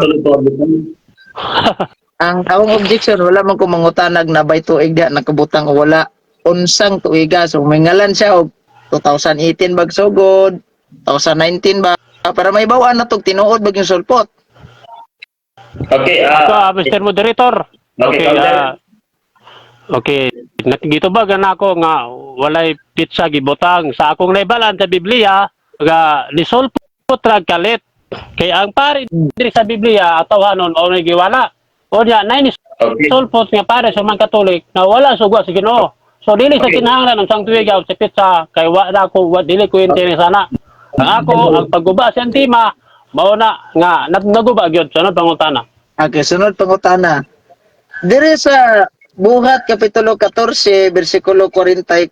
Ang akong objection, wala man ko mangutanag na bay tuig da nakabutang o wala unsang tuiga. So may ngalan siya og 2018 bag sugod, 2019 ba para may bawaan na tog tinuod bag yung sulpot. Okay, Mr. Moderator. Okay, Okay, gitubag na ako nga walay pizza gibutang sa akong lebalan sa Biblia nga nisulpot ra kalit. Kay ang pare diri sa Biblia atawanon o giwala. O niya, Okay. sulpot nga pare sa mga Katolik na wala sugwa sa Ginoo. So dili sa Okay. kinahanglan ng sang tuigaw sa pizza kay wa na ako wa dili ko interesana. Ang ako ang pagguba sa antima mao na nga naguba gyud sunod pangutana. Okay, sunod pangutana. Dire sa Buhat Kapitulo 14, versikulo 40,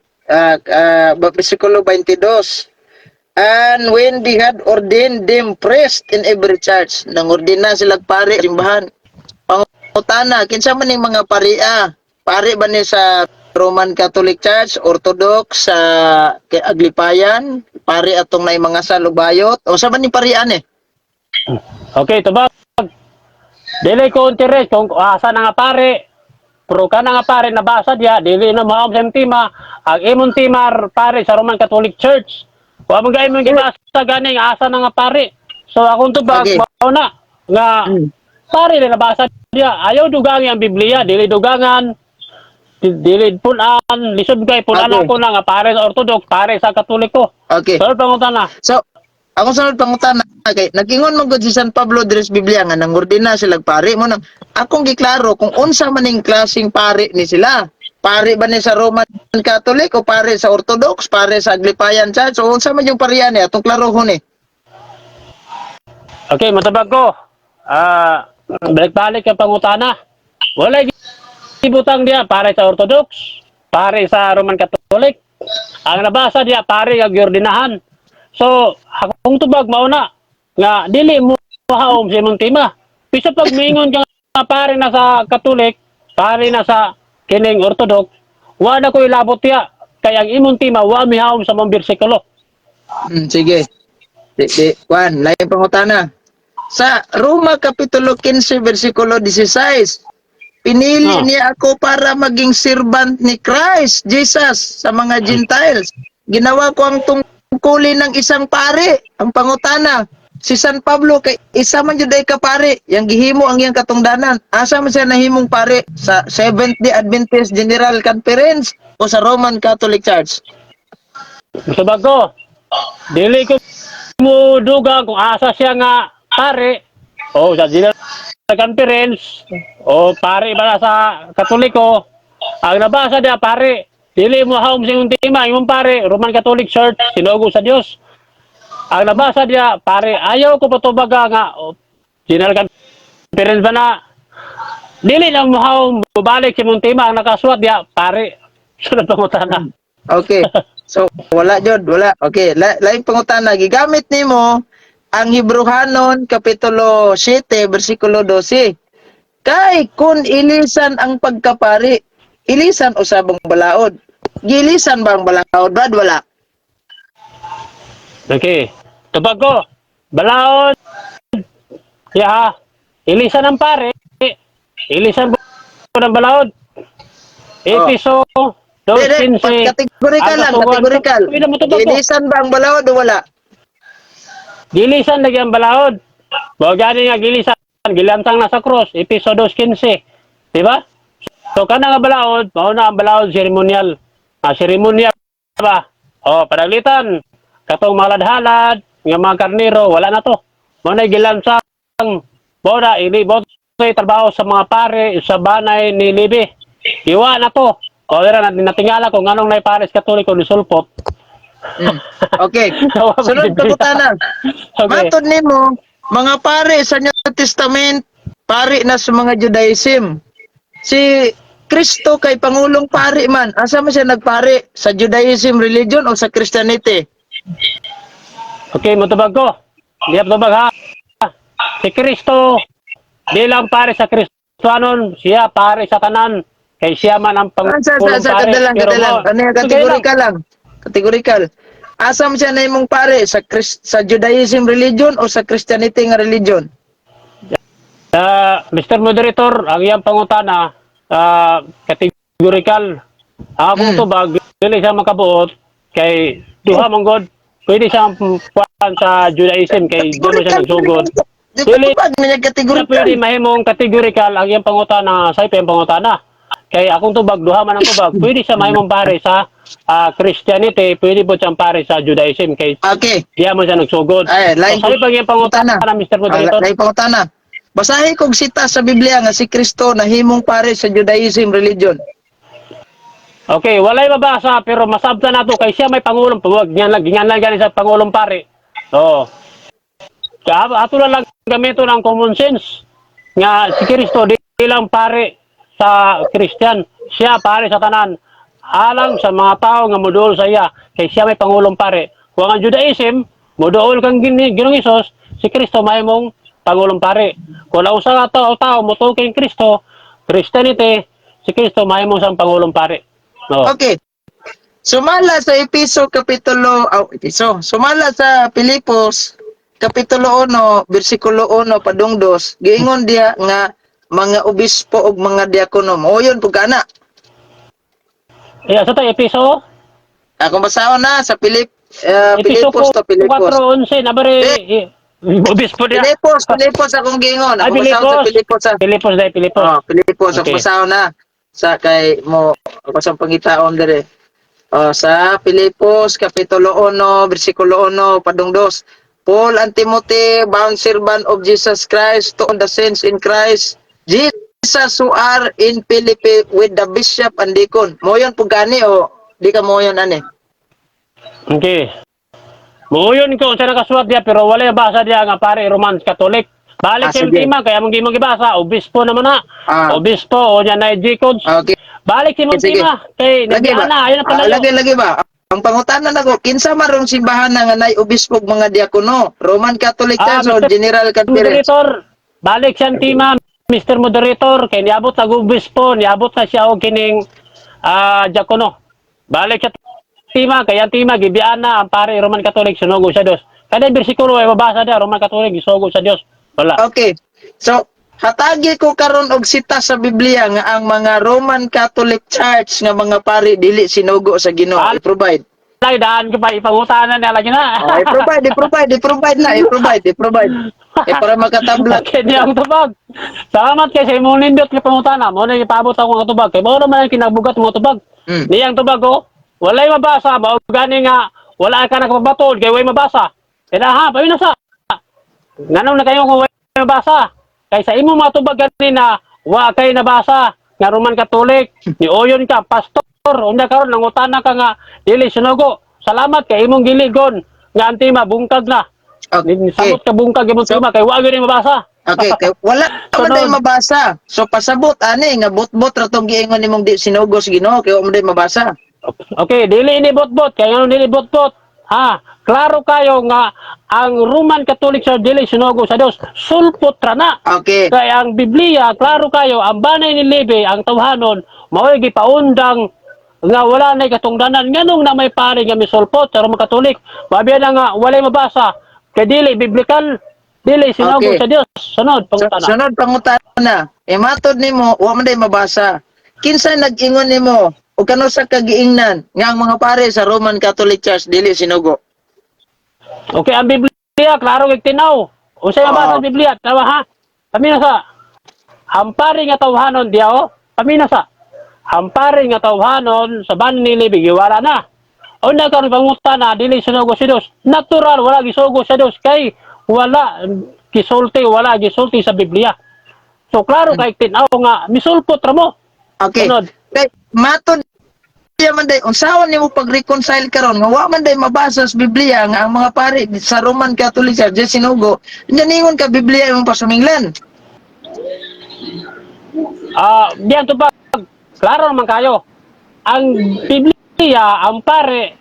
versikulo 22. And when they had ordained them priest in every church, nangordina sila pare sa simbahan. Pangutana, kinsa man ning mga paria? Pare ba ni sa Roman Catholic Church, Orthodox, sa Aglipayan, pare atong na mga salubayot, o sa man ni parian eh? Okay, tubag. Dili ko interes kung asa na nga pare. Pero ka na nga pare nabasa diya, dili na maom sa antima. Ang imong timar pare sa Roman Catholic Church. Wa man gay mong gibasa gani nga asa na nga pare. So akong tubag Okay. mao na nga pare na nabasa diya. Ayaw dugangi ang Biblia, dili dugangan. Dili punan, lisod kay punan Okay. ako na nga pare sa Orthodox, pare sa Katoliko. Okay. So pangutana. So, ako sunod pangutana kay nagingon mo gud si San Pablo diri sa Biblia nga nangordina sila pare mo nang akong giklaro kung unsa man ning klaseng pare ni sila. Pare ba ni sa Roman Catholic o pare sa Orthodox, pare sa Aglipayan Church o unsa man yung parehan ni atong klarohon ni. Okay, matabag ko. Balik-balik ang pangutana. Wala ibutang dia pare sa Orthodox, pare sa Roman Catholic. Ang nabasa dia pare ang giordinahan. So, akong tubag mao na nga dili mo haom sa imong tema. Bisa pag mingon ka nga pare na sa Catholic, pare na sa kining Orthodox, wa na ko ilabot ya kay ang imong tema wa mihaom sa mga bersikulo. Sige. Juan, lain pangutana. Sa Roma Kapitulo 15, versikulo 16, pinili niya ako para maging servant ni Christ, Jesus, sa mga Gentiles. Ginawa ko ang tungkulin ng isang pare. Ang pangutana, si San Pablo, kay isa man jud ay ka pare, yang gihimo ang iyang katungdanan. Asa man siya nahimong pare? Sa Seventh-day Adventist General Conference o sa Roman Catholic Church? Matabag ko. Dili ko mo dugang kung asa siya nga pare o sa General Conference o pare ba sa Katoliko. Ang nabasa niya pare, dili mo haom sa imong tema, imong pare Roman Catholic Church, sinugo sa Dios. Ang nabasa niya pare, ayaw ko patubaga nga General Conference ba na dili na mo haom balik sa imong tema, ang nakasuwat niya pare. Sunod pangutana. Okay. So, wala jud, wala. Okay, lain pangutana, gigamit nimo ang Hebrehanon Kapitulo 7, versikulo 12. Kay kun ilisan ang pagkapari, ilisan usabang balaod. Gilisan ba ang balaod? Brad, wala. Okay. Tubag ko. Balaod. Ya. Ilisan ng pare. Ilisan po ng balaod. Episo. Kategorikal lang, kategorikal. Gilisan ba ang balaod o wala? Gilisan lagi ang balaod. Bawa gani nga gilisan. Gilantang na sa cross. Episodo 15. Diba? So, kana nga balaod, mauna ang balaod seremonial. Seremonial ba? O, padaglitan. Katong mga ladhalad, nga mga karniro, wala na to. Mauna gilansang. Mauna, ilibot ko trabaho sa mga pare, sa banay ni Libi. Iwa na to. O, natingala ko, nganong na pares katoliko ni Sulpot. Okay. Sunod pangutana. Okay. Matod nimo, mga pare sa New Testament, pare na sa mga Judaism. Si Kristo kay Pangulong pare man. Asa man siya nagpare? Sa Judaism religion o sa Christianity? Okay, matubag ko. Di tubag ha. Si Kristo, di lang pare sa Kristoanon, siya pare sa tanan. Kay siya man ang Pangulong pare. Kadalang. Ano yung kategorikal lang? Kategorikal. Asa man siya na imong pare? Sa Judaism religion o sa Christianity nga religion? Mr. Moderator, ang iyang pangutana, categorical. Akong tubag, dili siya makabuot, kay duha mong god, pwede siyang puwan sa Judaism, kay di mo siya nagsugod. Dili pa niya Siya kategorikal. pwede mahimong categorical, ang iyang pangutana, sa ipang pangutana. Kay akong tubag, duha man ang tubag, pwede siya mahimong pare sa Christianity, pwede po siyang pare sa Judaism, kay Okay. di mo siya nagsugod. Ay, lain So, sa ipang iyang pangutana, Mr. Moderator. Lain pangutana. Basahi kog sita sa Biblia nga si Kristo nahimong pare sa Judaism religion. Okay, walay mabasa pero masabta nato kay siya may pangulong wag gingan lang gani sa pangulong pare. Oo. Kaya ato na lang gamito ng common sense nga si Kristo di lang pare sa Christian, siya pare sa tanan. Alang sa mga tao nga moduol sa iya kay siya may pangulong pare. Kung ang Judaism moduol kang Ginoong Hesus, si Kristo may mong pangulong pare. Kung nausa nga tao motuo kay Kristo, Christianity, si Kristo may mong sang pangulong pare. No. Okay. Sumala sa Sumala sa Pilipos kapitulo 1 bersikulo 1 padung 2 giingon diha nga mga obispo ug mga diakono mo yun pugana. Sa tayo episo Ako basahon na sa episo Pilipos to Pilipos. 4:11 na bare obispo dia. Pilipos akong giingon. Ay, Ako basahon sa Pilipos. Pilipos dahil Pilipos. Oh, Pilipos ako Okay. basahon na sa kay mo ako sa pangitaon dire. Sa Pilipos kapitulo 1 bersikulo 1 padung 2. Paul and Timothy, bound servant of Jesus Christ, to the saints in Christ, Jesus who are in Philippi with the bishop and deacon. Mo yun pugani o di ka mo yun ani? Okay. Muyon ko sa nakasulat dia pero wala basa dia nga pare Roman Catholic. Balik sa sige. tema kaya mong gimong gibasa obispo naman na. Obispo o nya na deacons. Okay. Balik sa mong Sige. tema kay Lagi ba? nabiana ayun na pala. Lagi ba? Ang pangutanan nako, kinsa marong simbahan nga nay obispo ug mga diakono? Roman Catholic Church o Mr. General Conference? Moderator, balik sa tema Mr. Moderator kay niabot sa obispo, niabot na siya og kining diakono. Balik sa tema kay ang tema gibiana ang pare Roman Catholic sunugo sa Dios. Kada bersikulo ay mabasa dia Roman Catholic gisugo sa Dios. Wala. Okay. So, hatagi ko karon og sita sa Biblia nga ang mga Roman Catholic Church nga mga pari dili sinugo sa Ginoo. I-provide. Lay daan ko pa ipangutanan na lagi na. I-provide na. Para makatabla. Okay, di ang tubag. Salamat kay sa imong nindot nga pangutana. Mo na ipabot ako nga tubag. Kay mo naman ang kinabugat mo tubag. Niyang tubag ko, walay mabasa, mao gani nga wala ka nakapabatod kay way mabasa. Kaya ha, pawi na sa. Nganong na kayo kung way mabasa? Kay sa imo matubag ganina, wa kay nabasa nga Roman Catholic, ni oyon ka pastor, unda karon nangutana ka nga dili sinugo. Salamat kay imong giligon nga antima bungkag na. Okay. Sabot ka bungkag imong tema kay wa gyud mabasa. Okay, wala man day mabasa. So pasabot ani nga bot-bot ra tong giingon nimong di sinugo sa Ginoo kay wa man day mabasa. Okay, dili ni bot-bot kay ano dili bot-bot. Ha, klaro kayo nga ang Roman Catholic sa dili sinugo sa Dios. Sulpot ra na. Okay. Kay ang Biblia, klaro kayo, ang banay ni Levi, ang tawhanon, mao'y gipaundang nga wala na katungdanan nganong na may pare nga misulpot sa Roman Catholic. Mabiya na nga walay mabasa kay dili biblical, dili sinugo Okay. sa Dios. Sunod pangutana. Sunod pangutana. Matod nimo wa man day mabasa. Kinsa nag-ingon nimo o kano sa kagiingnan nga ang mga pare sa Roman Catholic Church dili sinugo? Okay, ang Biblia, klaro kay tinaw. Unsay mabasa sa Biblia? Tawa ha? Kami na sa ang pare nga tawhanon diaw, kami na sa ang pare nga tawhanon sa ban ni Levi giwala na. Una karon pangutana dili sinugo sa Dios. Natural wala gisugo sa Dios kay wala gisulti sa Biblia. So klaro kay tinaw nga misulpot ra mo. Okay. Sunod. Kay matod diya man day unsaon nimo pag-reconcile karon nga wa man day mabasa sa Biblia nga ang mga pare sa Roman Catholic Church dili sinugo. Ningon ka Biblia imong pasuminglan. Diyan to pag klaro naman kayo. Ang Biblia, ang pare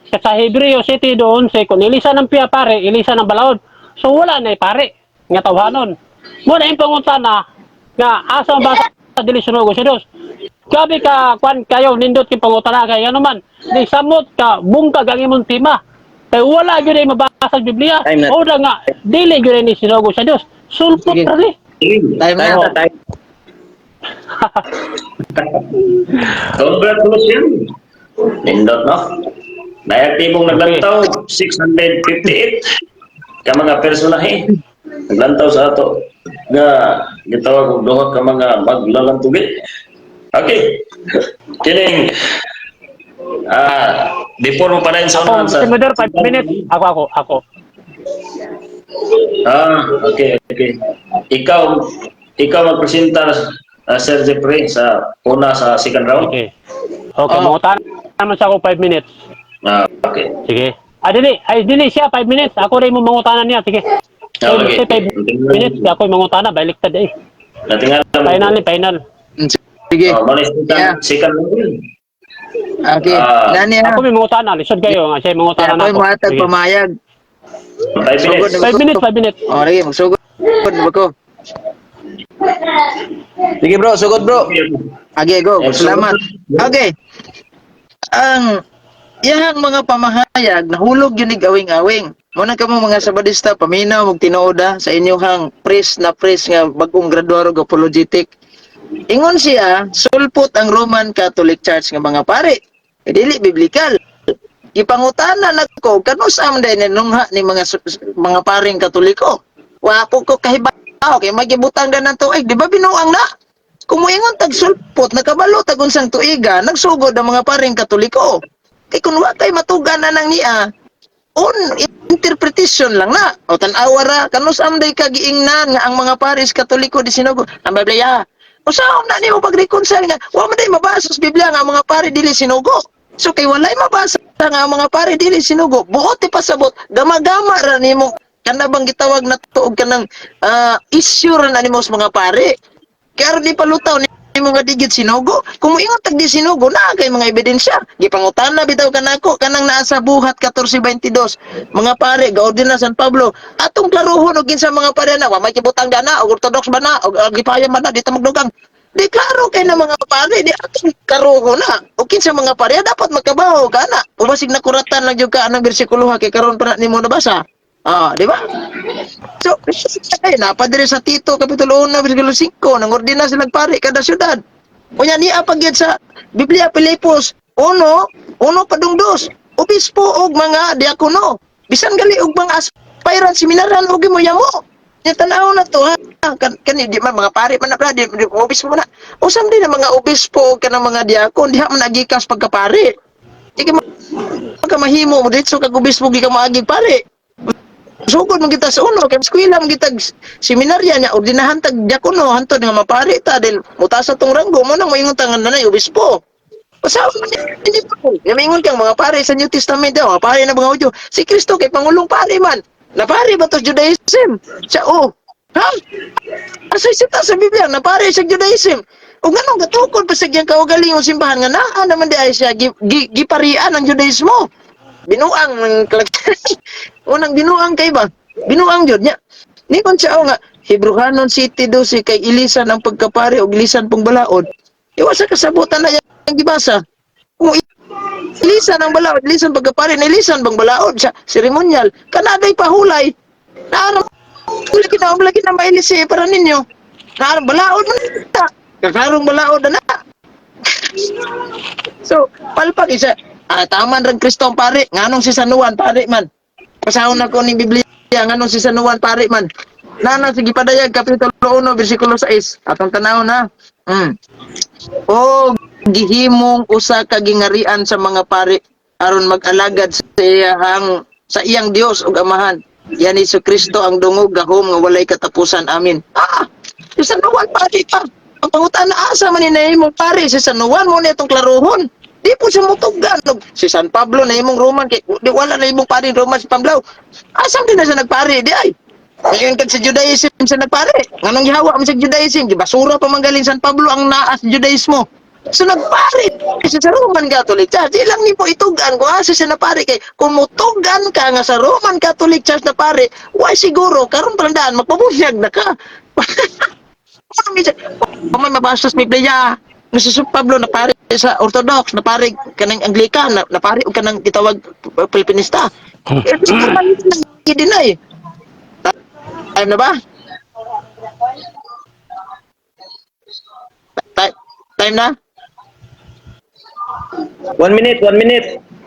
sa Hebreo 7:11 kung ilisan ng piya pare, ilisan ng balaod. So wala na pare nga tawhanon. Mo na impangutana nga asa basa dili sinugo sa Dios. Gabi ka kwan kayo nindot king pangutana kay ano man. Di samot ka bungkag ang imong tema. Kay wala gyud ay mabasa sa Biblia. O nga dili gyud ni sinugo sa Dios. Sulpot Sige. ra ni. Time na. Congratulations. Nindot, no? Nayaktibong naglantaw, 658 ka mga personahe. Naglantaw sa ato nga gitawag og duha ka mga maglalantugit. Okay. Kining before mo palain sa unahan sa Mr. Moderator, 5 minutes. Ako. Okay, okay. Ikaw magpresenta, Sir Jeffrey, sa una sa second round. Okay. Okay, Oh, mangutan naman sa ako 5 minutes. Okay. Sige. Dili siya 5 minutes. Ako rin mo mangutanan niya. Sige. Okay. Say 5 minutes. Ako yung mangutana. Baliktad eh. Natingala mo. Final ni final. sige. Manis Yeah. second round. Okay. Nani ha? Ako may mangutana. Lisod kayo. Siya yung mangutana na Ako'y ako. mahatag Sige. pamayag. 5 minutes. 5 minutes, 5 minutes. Oh, lagi magsugod ba ko? Sige bro, sugod bro. Okay, go. Salamat. Okay. Ang yang mga pamahayag nahulog yun awing-awing. Muna ka mo mga sabadista paminaw og tinuoda sa inyong press nga bagong graduado og apologetic. Ingon siya, sulpot ang Roman Catholic Church nga mga pare. Dili biblikal. Ipangutana nako kano sa man din nungha ni mga paring Katoliko. Wa ko kahibaw kay magibutang dan ng tuig, di ba binuang na? Kung moingon tag sulpot nakabalo tag unsang tuiga, nagsugod ang mga paring Katoliko. Kay kun wa kay matugan na nang niya, interpretation lang na. O tan-awa ra kano sa amday kagiingnan nga ang mga paris Katoliko di sinugo ang Biblia. Usaon na nimo pag-reconcile nga, wa man day mabasa sa Biblia nga ang mga pare dili sinugo. So kay walay mabasa nga mga pare dili sinugo. Buot pasabot gama-gama ra nimo kana bang gitawag na tuog kanang issue ra na nimo sa mga pare. Kaya di palutaw nimo nga digit sinugo. Kung moingon tag di sinugo na kay mga ebidensya. Gipangutana bitaw kanako kanang naa sa buhat 14:22. Mga pare gaordina San Pablo atong klarohon og kinsa mga pare na wa may kibutang dana og orthodox ba na og gipayam man na di ta magdugang. Di klaro kay na mga pare di atong karoho na o kinsa mga pare dapat magkabaho kana o basig nakuratan lang jud ka anong bersikulo kay karon pa na nimo nabasa di ba so ay napadiri sa Tito kapitulo 1 bersikulo 5 nang ordina sila pare kada syudad unya niya pagyud sa Biblia Filipos 1 padung 2 obispo og mga diakono bisan gali og mga aspirant seminaran og mo yamo ya tanaw na to ha kani di man mga pare man na di obispo man na usam din ang mga obispo kanang mga diakon diha man nagikas pagkapare di ka mahimo mo dito kag obispo gi ka maagi pare sugod mo kita sa uno kay eskwela mo kita seminarya nya ordinahan tag diakono hantod nga mapare ta del mutasa tong ranggo mo nang moingon tangan nanay obispo Pasaw hindi pa. Yamingon kang mga pare sa New Testament daw, mga pare na mga Hudyo. Si Kristo kay pangulong pare man. Na pare ba to Judaism? Siya ha? Asay sita sa Biblia na pare sa Judaism. O ganun gatukod pa sa gyang kaugaling o simbahan nga naa naman di ay siya giparian ang Judaismo. Binuang ng unang binuang kay ba? Binuang jud nya. Ni kon siya nga Hebrehanon City 12 kay ilisan ang pagkapare og ilisan pong balaod. Iwa sa kasabutan na yang gibasa. Kung ilisan ang balaod, ilisan pagkapare, ilisan bang balaod sa seremonyal, kanaday pahulay. Naarang, lagi na mailisi para ninyo. Naarang balaod na. Kakarong balaod na. So, palpak isa. Taman rin Kristong pare, nganong si San Juan pare man. Pasahon ako ni Biblia, nganong si San Juan pare man. Nana, sige padayag, kapitulo 1, versikulo 6. Atong tanaw na. O gihimong usa ka gingarian sa mga pare aron mag-alagad sa iyang Dios ug Amahan. Yan Hesus Kristo ang dungog gahom nga walay katapusan. Amin. Si San Juan pare pa. Ang pangutana asa man ni nahimong pare si San Juan mo na itong klarohon. Di po siya mutugan. Si San Pablo na imong Roman kay di wala na imong pare Roman si Pablo. Asam din na siya nagpare di ay. Ngayon kag sa Judaism sa nagpare. Nganong gihawa man sa Judaism, di basura pa manggaling San Pablo ang naas Judaismo. So nagpare sa Roman Catholic Church. Di lang ni po itugan ko asa siya na pare kay kung mutugan ka nga sa Roman Catholic Church na pare, why siguro karon palandaan magpabunyag na ka. May mabasa sa Biblia nga si San Pablo na pare sa Orthodox, na pare kanang Anglican, na pare o kanang gitawag Pilipinista. Hindi dinay. Time na ba? Time na? 1 minute.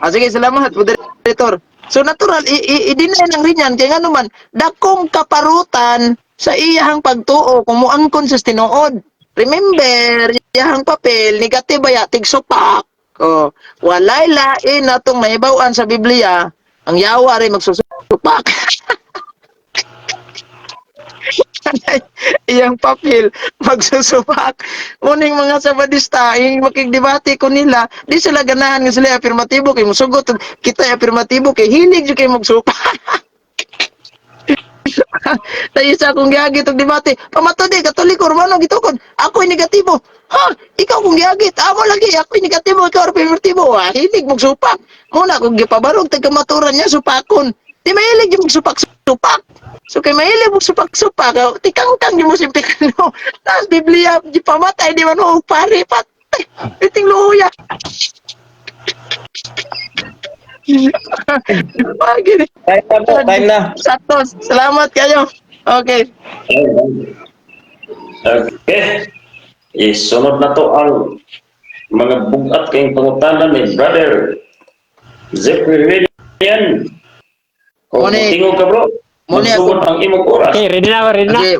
Sige, salamat, moderator. So, natural, i-deny ng rin yan. Kaya nga naman, dakong kaparutan sa iyahang pagtuo kung muangkon sa tinuod. Remember, iyahang papel, negative ba tigsupak. Walay lain na itong mahibawan sa Biblia, ang yawa rin magsusupak. iyang papel magsusupak. Muning mga sabadista ing makigdebate ko nila, di sila ganahan nga sila afirmatibo kay musugot kita afirmatibo kay hilig jud kay magsupak. Tayo sa akong giagit og debate, pamatod Katoliko Romano gitukod. Ako'y negatibo. Ha, ikaw kung giagit, amo lagi ako'y negatibo, ikaw afirmatibo. Hilig magsupak. Muna kung gipabarog tag kamaturan niya supakon. Di mahilig yung magsupak-supak. So kay mahilig magsupak-supak, tikang-kang yung mo si Pekano. Tapos Biblia, di pamatay, di man mo pare patay. Iting luya. Pagi. Time na. Sakto. Salamat kayo. Okay. Okay. Isunod na to ang mga bugat kayong pangutanan ni Brother Zephyr Rinian. Kung Muni. tingog ka bro, Muni ako. magsugod ang imong oras. Okay, ready na, ready na. Okay.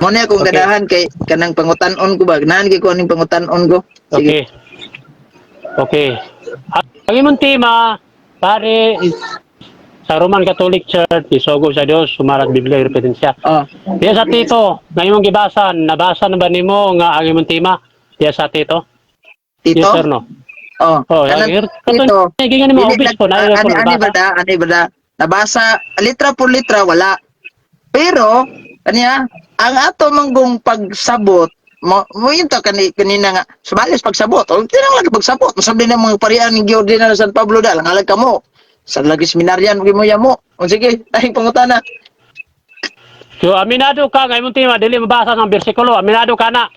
Muna akong Okay. ganahan kay kanang pangutan-on ko ba? Ganahan kay ko aning pangutan-on ko. Okay. Okay. Ang imong tema, pare, is sa Roman Catholic Church, isugo sa Dios, sumarat Biblia, repetensya. Oh. Diya sa tito, na imong gibasan, nabasa na ba nimo nga ang imong tema? Diya sa tito? Tito? Yes or no? Oh. Oh, Kanang tito. Gingan mo obis ko na ko ani nabasa. ba? Nabasa litra por litra wala. Pero kaniya ang ato manggong pagsabot mo yun to kanina nga sumalis pagsabot o tinang lagi pagsabot masabi na mga parian ni Giordina San Pablo dal ngalag kamo sa lagi seminaryan mo ya mo o sige tayong pangutana. So, aminado ka nga imong tema, dili mabasa ng bersikulo, aminado ka na.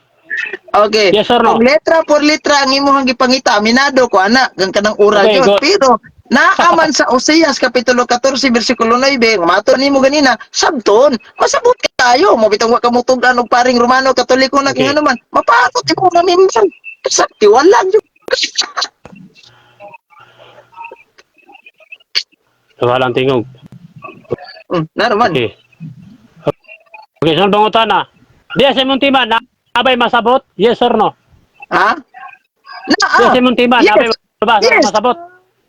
Okay. Yes or no? Kung letra por letra ang imong gipangita, minado ko ana, gang kanang oral Okay, yun. go. Pero naaman sa Oseas kapitulo 14 bersikulo 9, mato nimo ganina, sabton, masabot kayo, mo bitong wa kamutugan og paring Romano Katoliko na Okay. kung ano man. Mapatot imo na minsan. Sakti wala jud. Walang tingog. Naman. Okay. Okay, sunod bangutan na. Diya sa imong tema, nabay masabot? Yes or no? Ha? Diya sa imong tema, nabay mabasa Yes. masabot?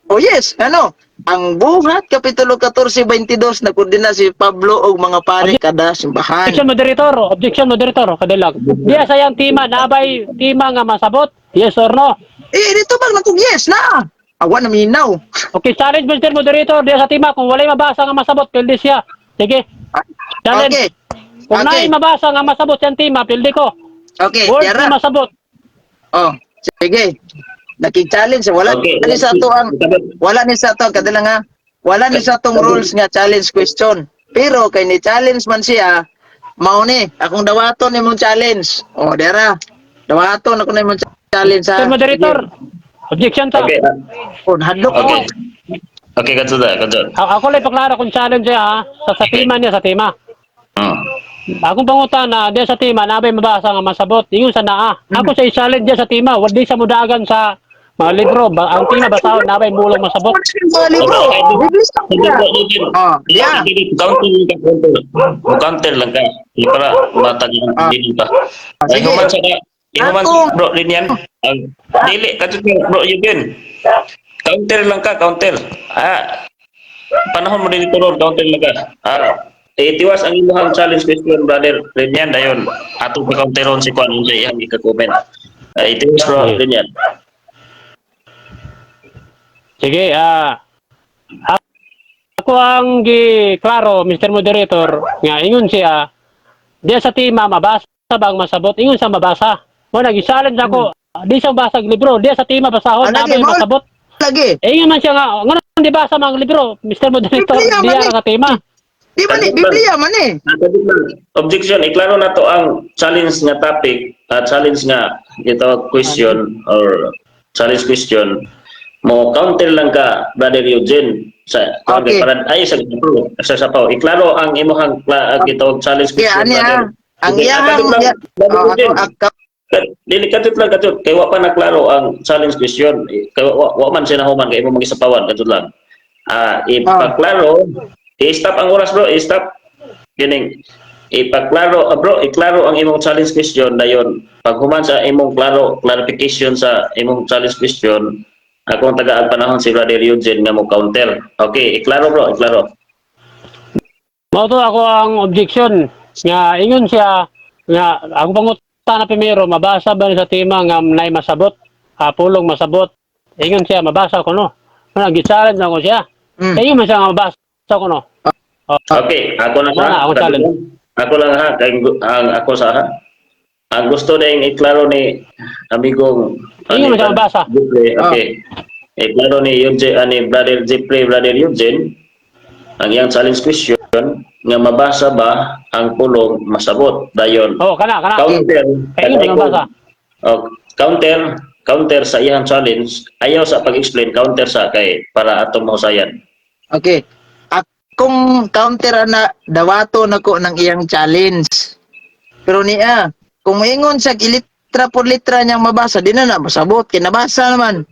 Oh yes, ano? Ang buhat kapitulo 14:22 nagkoordina si Pablo og mga pare kada simbahan. Objection moderator, kadalag. Diya sa yang tema, nabay tema nga masabot? Yes or no? Dito bang nagkong yes na? Awa na minaw. Okay, challenge Mr. Moderator, diya sa tema, kung walay mabasa nga masabot, pildi siya. Sige. Challenge. Okay. Kung Okay. naay mabasa nga masabot yung tema, pildi ko. Okay, Word Tiara. na masabot. Oh, sige. Naki-challenge Okay. wala ni sa to kadala nga wala ni sa tong rules nga challenge question. Pero kay ni challenge man siya, mao ni akong dawaton imong challenge. Oh, dera. Dawaton ako na imong challenge ha. Mr. Moderator, objection ta. Okay. Oh, hadlok ko. Okay. Okay, katsada. Ako lang ipaklaro kung challenge siya ha. Sa tema niya, sa tema. Akong pangutan na diya sa tema, nabay mabasa nga masabot. Ingon sa naa. Ako sa challenge diya sa tema, wadi sa mudagan sa mga libro. Ang tema basahon, nabay mulong masabot. Mga libro. Biblis ka na. Oh, yeah. Counter lang ka. Hindi para matagin din pa. Ay, Sige. human sa ka. Human Ako. sa bro din yan. Dili, katut bro yun din. Counter lang ka, counter. Panahon mo din ito, counter lang ka. Itiwas ang imuhang challenge question, brother Rinian, dayon. Atong counteron si Kwan, hindi iyang ika-comment. Itiwas bro Rinian. Sige, ako ang giklaro, Mr. Moderator, nga ingon siya, diya sa tema, mabasa bang masabot? Ingon sa mabasa. Mo nag-challenge ako, di sa basag libro, diya sa tema basahon, nabay masabot. Lagi. Ingon man siya nga, nga di basa mang libro, Mr. Moderator, Biblia man diya ka tema. Di ba ni Biblia man eh. Objection, iklaro na to ang challenge nga topic, challenge nga ito question or challenge question. Mo counter lang ka, brother Eugene, sa Okay. para ay sa sapaw. Iklaro ang imuhang ito challenge Kaya question. niya, brother. ang Okay, iyang katut lang, brother Eugene. Dili katut lang katut kay wa pa naklaro ang challenge question. Kay wa man siya nahuman kay imo magisapawan katut lang. Ipaklaro, i-stop ang oras bro, i-stop. Kining ipaklaro bro, iklaro ang imong challenge question dayon. Pag human sa imong clarification sa imong challenge question, akong tagaan panahon si Brother Eugene nga mo counter. Okay, iklaro bro, iklaro. Mao to ako ang objection nga ingon siya Nga, ang pangutan na primero, mabasa ba ni sa tema nga nay masabot? Pulong masabot. Ingon siya, mabasa ko no. Nag-challenge ako siya. Ingon man siya nga mabasa ko no. Okay, ako na Wala, ako challenge. Ako lang ha, ang ako sa ha. Ang gusto na yung iklaro ni amigong Ingon man siya mabasa. Okay. Iklaro ni Eugene, ni Brother Jeffrey, Brother Eugene, ang iyang challenge question nga mabasa ba ang pulong masabot dayon. Kana. Counter. Ingon man mabasa. Counter sa iyang challenge, ayaw sa pag-explain, counter sa kay para atong mahusayan. Okay. Akong counter na dawato nako ng iyang challenge. Pero niya, kung moingon siya litra por litra niyang mabasa, di na masabot, kinabasa naman.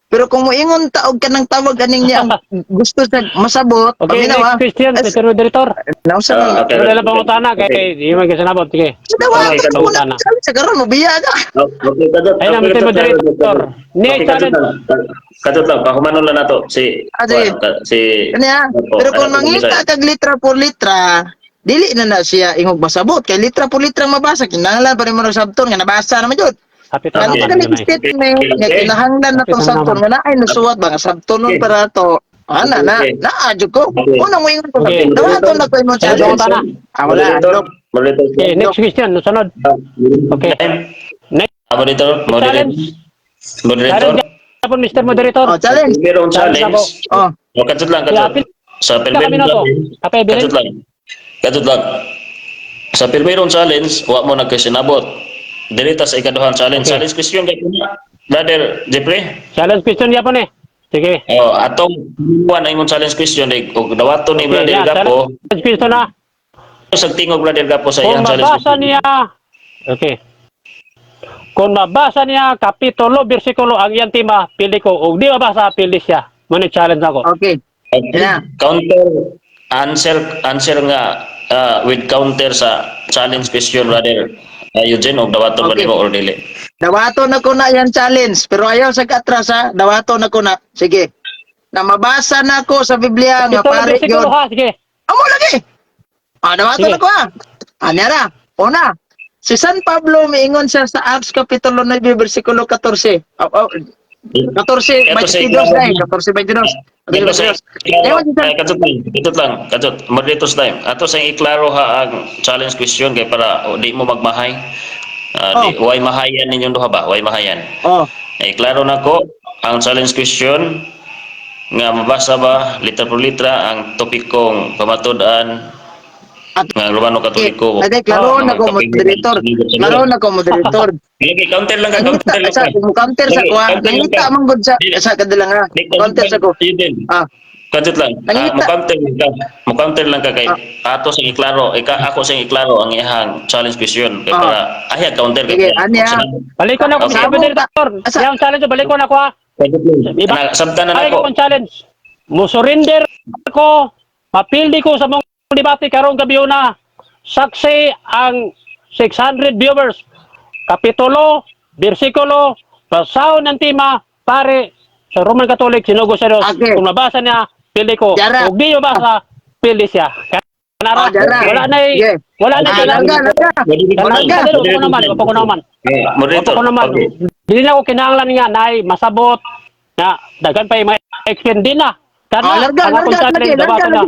Pero kung moingon taog ka ng tawag aning niya ang gusto sa masabot, Okay, paminaw next question, Mr. Moderator. Nausa na. Okay. Pero lang pangutana kay di man kasanabot. Sige. Sa dawato Okay, ko na pangutana. sa karon mo biya ka. Okay, kadot. Ayun na, Mr. Moderator. Next challenge. Kadot lang, pahumanon lang nato si Sige. si Kanya. Opo, Pero kung ano po mangita kag litra por litra, dili na siya ingog masabot kay litra por litra mabasa kinahanglan pa rin mo sabton nga nabasa naman jud. Kapit Ano Okay. pa galing statement nga kinahanglan na tong Okay. sabton nga naay nasuwat ba nga sabton nun Okay. para to. Ana na, Okay. naadyo ko. Okay. Unang mo ingon ko. Okay. Dawato na ko imong Ayun, challenge. pangutana. Wala. Moderator. Okay, next question. Sunod. Okay. Next Moderator. challenge. Moderator. Challenge po, Mr. Moderator. Oh, challenge. Merong Challenge challenge. Oh, O, kadot lang, kadot. Sa Kami na to. Kapay Kadot lang. Kadot lang. Sa pirmirong challenge, wa mo nagkasinabot. Dirita sa ikaduhang challenge. Okay. Challenge question kay Brother Jeffrey. Challenge question niya po ni. Sige. Atong buwan ang imong challenge question og dawato ni Okay, Brother yeah, Gapo. challenge question na. Sa tingog Brother Gapo sa Kung iyang challenge mabasa question. niya, okay. Kung mabasa niya kapitulo, bersikulo ang iyang tema, pili ko. O di mabasa, pili siya. Muna challenge ako. okay. Yeah. Counter answer nga with counter sa challenge question Brother Eugene og dawato ba Okay. nimo or dili. Dawato na ko na yan challenge. Pero ayaw sa katras ha. Dawato na ko na. Sige. Na mabasa na ko sa Biblia nga Kapitulo, pare bersikulo yun. ha. Sige. Amo lagi. Dawato Sige. na ko ha. Anyara. Una. Si San Pablo miingon siya sa Acts Kapitulo 9 versikulo 14. 14, 22 dahil. 14, 22. Dito sa Ewan siya. Kadtot lang, kadtot. Moderator's time. Ato sa iklaro ha ang challenge question kay para di mo magmahay. Way mahayan ninyong duha ba? Way mahayan. Oh. Klaro na ko ang challenge question nga mabasa ba litra por litra ang topikong pamatud-an nga Romano Katoliko. Nagay klaro na ko moderator. Klaro na ko moderator. Lagi counter lang ka, Nangita counter lang sa ka. counter sa ko ha. Counter lang Nangita ka. man gud sa kadalang ha. Counter sa ko. Ah. Kadtot lang. Nangita. Mo-counter lang ka kay ato sing iklaro, ako sing iklaro ang ihang challenge question kay para ay counter Sige, anya. Balik ko na ako, Okay. Mr. Moderator. Yung challenge, balik ko na ako ha. Sabta na Balik nako. ko ang challenge. Musurrender ko, mapildi ko sa mong debate karong gabi na. Saksi ang 600 viewers. Kapitulo, bersikulo, pasaw ng tema, pare, sa Roman Catholic, sinugo sa Diyos. Okay. Kung mabasa niya, pili ko. Yara. Kung di mabasa, pili siya. Kanara, Yara. wala na Yeah. wala na Larga. Kanara, upo ko naman, upo ko naman. Moderator. Opo ko naman. Okay. Hindi na ako kinahanglan nga na masabot na dagan pa yung mga explain din na. Kana, Larga ang akong challenge, dawato na.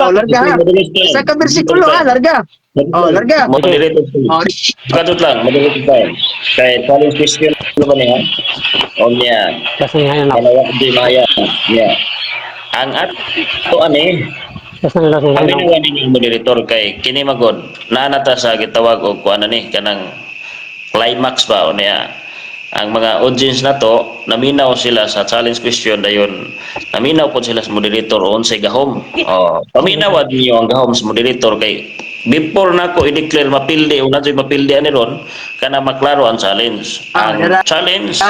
Larga ha. Sa ka bersikulo ha, larga. Larga. Moderator. Oh, Kadtot lang, moderator tayo. Kay challenge question ba niya? O niya. Kasi ngayon ako. Kalawak di maya. Yeah. Ang ato ani, Kasi ngayon ang ako. ginawa ni moderator kay kini magod nanata sa gitawag og kuan ani kanang climax ba o niya. Ang mga audience na to, naminaw sila sa challenge question dayon. Naminaw po sila sa moderator on sa gahom. Paminaw niyo ang gahom sa moderator kay before nako i-declare mapildi o na mapildi ani ron kana maklaro ang challenge. Ang challenge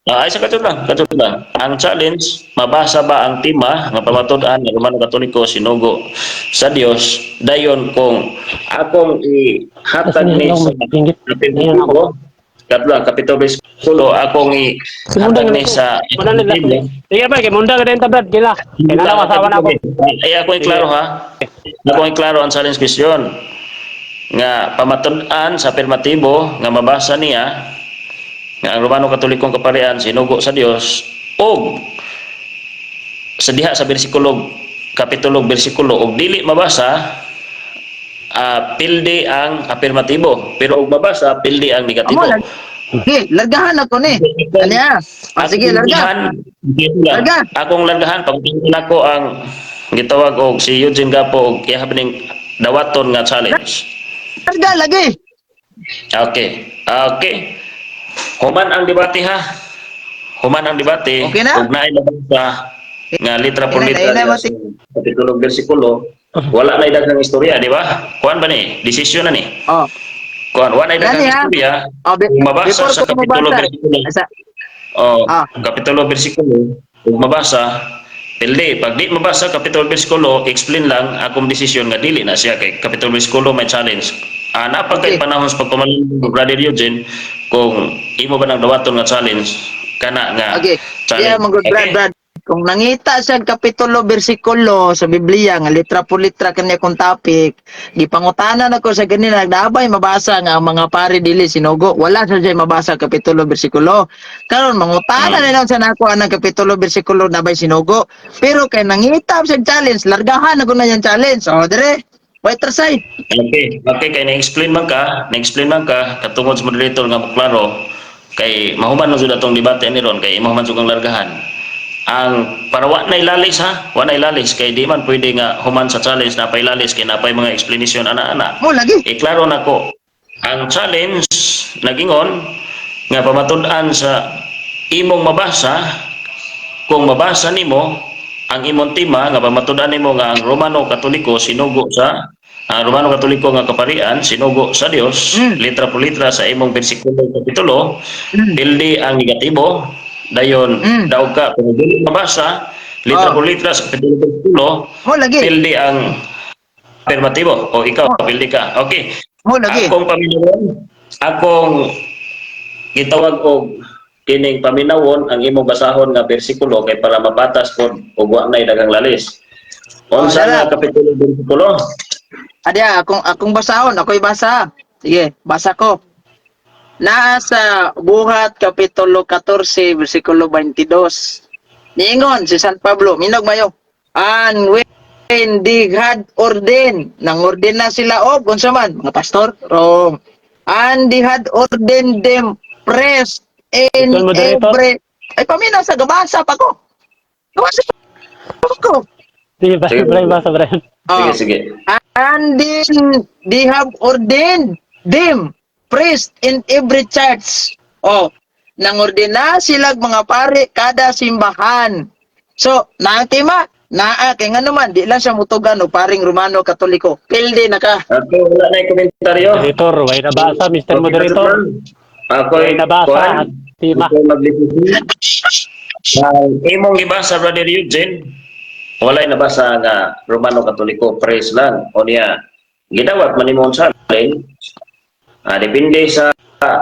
ay sa katut lang. Ang challenge, mabasa ba ang tema nga pamatud-an ng Romano Katoliko sinugo sa Dios dayon kung akong ihatag ni sa kapitulo kapitulo akong ihatag ni sa Biblia. Sige pa, kay munda ka din tabad, gila. Kaya na masawa na ako. Ay ako iklaro ha. Ako iklaro ang challenge question. nga pamatud-an sa permatibo nga mabasa niya nga ang Romano Katolikong Kaparian sinugo sa Dios og sa diha sa bersikulo kapitulo bersikulo og dili mabasa pildi ang afirmatibo pero og mabasa pildi ang negatibo. Amo lagi, largahan ako ni. Anya? Sige, larga. Larga. Akong largahan pagtingin nako ang gitawag og si Eugene Gapo og iya ning dawaton nga challenge. Larga lagi. Okay. Okay. Human ang debate ha. Human ang debate. Okay na? Ug naay mabasa nga litra por Okay na, litra na, diha sa kapitulo bersikulo. Wala na daghang istorya, di ba? Kuan ba ni? Desisyon na ni. Oh. Kuan wala na daghang Gani, ha? istorya. Oh, Kung mabasa before sa ko kapitulo mabasa, bersikulo. sa- Kapitulo bersikulo, kung mabasa, pildi. Pag di mabasa kapitulo bersikulo, explain lang akong desisyon nga dili na siya kay kapitulo bersikulo may challenge. Napag kay Okay. panahon sa pagpamalan ng Brother Eugene, kung imo ba ng dawaton nga challenge, kana nga Okay. Yeah, mga Okay. Brad. Kung nangita sa kapitulo bersikulo sa Biblia nga litra por litra kanya kung topic, gipangutanan ako sa ganina nagdabay mabasa nga ang mga pari dili sinugo. Wala sa siya mabasa kapitulo bersikulo. Karon mangutanan nila sa nako ang kapitulo bersikulo na bay sinugo. Pero kay nangita sa challenge, largahan ako na yung challenge. O dire, wait trasay. Okay, kay na-explain man ka katungod sa moderator nga klaro kay mahuman man jud atong debate ni ron kay mahuman jud kang largahan. Ang para wa na ilalis ha, wa na ilalis kay di man pwede nga human sa challenge na pailalis kay napay mga explanation ana-ana. Mo lagi. Klaro nako. Ang challenge nagingon nga pamatud-an sa imong mabasa kung mabasa nimo ang imong tema nga pamatud-an nimo nga ang Romano Katoliko sinugo sa ang Romano Katoliko nga kaparian sinugo sa Dios litra por litra sa imong bersikulo kapitulo pildi ang negatibo dayon daog ka kung dili mabasa litra por litra sa kapitulo Mo lagi. pildi ang afirmatibo o ikaw pildi ka. Okay. Mo lagi. Akong paminawon, akong gitawag og kining paminawon ang imong basahon nga bersikulo kay para mabatas pod og wa nay daghang lalis. Unsa dala. nga kapitulo bersikulo? Adya, akong basahon, ako'y basa. Sige, basa ko. Nasa Buhat Kapitulo 14, versikulo 22. Niingon si San Pablo, minog mayo. And when they had ordained, nang-ordain na sila unsa man, mga pastor, wrong. And they had ordained them priests in Ikaw, moderator? every... Ay, paminaw sa gabasa pa ko. Gabasa pa ko. Sige, Sige. basa, Brian. Sige, Oh. sige. And then they have ordained them priest in every church. Oh, nangordena sila mga pare kada simbahan. So, naantima, naa kay nga naman di lang siya mutugan o paring Romano Katoliko. Pildi na ka. Ako wala na komentaryo. Moderator, way nabasa, Mr. Moderator. Ako Way nabasa, Tima. Ang imong gibasa Brother Eugene, walay nabasa nga Romano Katoliko praise lang. O niya, gidawat man imong challenge. Depende sa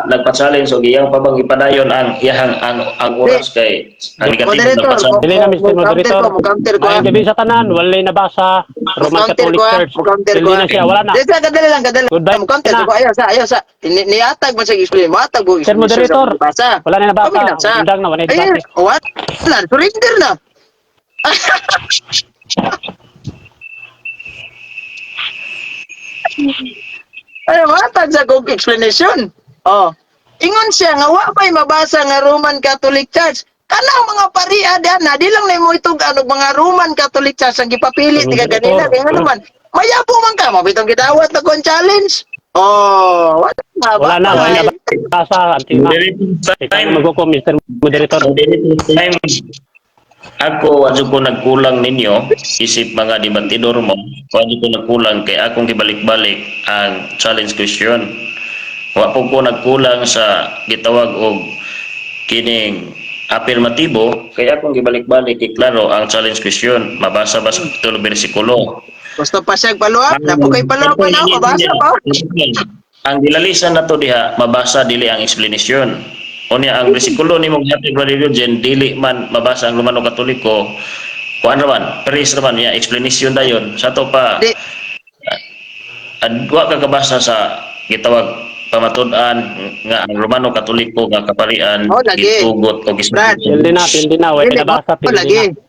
nagpa-challenge o iyang pabang ipadayon ang iyang ang oras kay ang negatibo Moderator, nagpa-challenge. Dili na, Mr. Moderator. Mukanter ko. May gabi sa tanan, walay nabasa, Roman Catholic Church. Mukanter ko. Dili na siya, wala na. Dito, kadali lang. Goodbye Mukanter na. ko. Ayaw sa. Niatag mo sa explain. Matag mo. Sir Moderator, Basa. wala na nabasa. Paminat sa. Undang na, wala na Ayun, nabasa. what? Wala, surrender na. Ay, matag sa kong explanation. Oh. Ingon siya nga wa pa'y mabasa nga Roman Catholic Church. Kanang mga pariya diyan na di lang na mo itong mga Roman Catholic Church ang gipapilit ni ganina kaya nga naman. Mayabo man ka mabitong gidawat na kon challenge. Oh, Wala na, wala na nabasa. Antima. Ikaw na magkuko, Mr. Moderator. Time ako adyo ko nagkulang ninyo isip mga debatidor mo adyo ko nagkulang kay akong gibalik-balik ang challenge question wa po ko nagkulang sa gitawag og kining afirmatibo kay akong gibalik-balik iklaro ang challenge question mabasa ba sa tulo bersikulo Gusto pa siya paluap? Napo kay paluap pa na ako, mabasa pa. ang dilalisan nato diha mabasa dili ang explanation. Unya ang bersikulo nimo gihatag Brother Eugene dili man mabasa ang Romano Katoliko. Kuan raman, praise raman ya explanation dayon. Sa to pa Di, wa ka kabasa sa gitawag pamatud-an nga ang Romano Katoliko nga kaparian Oh, lagi. gitugot o Brad, Pildi na, way Dili, nabasa, mo pildi lagi. na.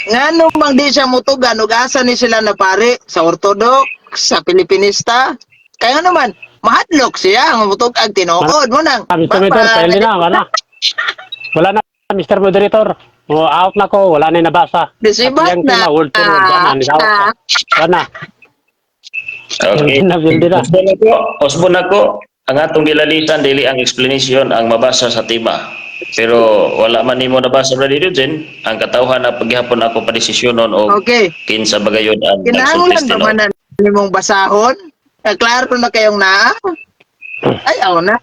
Ngano mang di siya mutugan ug asa ni sila na pare sa Orthodox, sa Pilipinista. Kaya nga naman, mahadlok siya ang mutugag tinuod mo nang. Mr. Moderator, pildi na, wala na, Mr. Moderator. O, out na ko, wala na nabasa. Disibat Yang na. tina, word to word, wala na, wala na. Okay. Pildi na. Osbon ako, ang atong gilalitan dili ang explanation ang mabasa sa tema. Pero wala man nimo nabasa Brother Eugene, ang katawhan na paghihapon ako padesisyonon o Okay. kinsa bagayon ang Kinahanglan nagsultis ba tinuod. man nimong basahon? Klaro na kayong na. Ayaw na.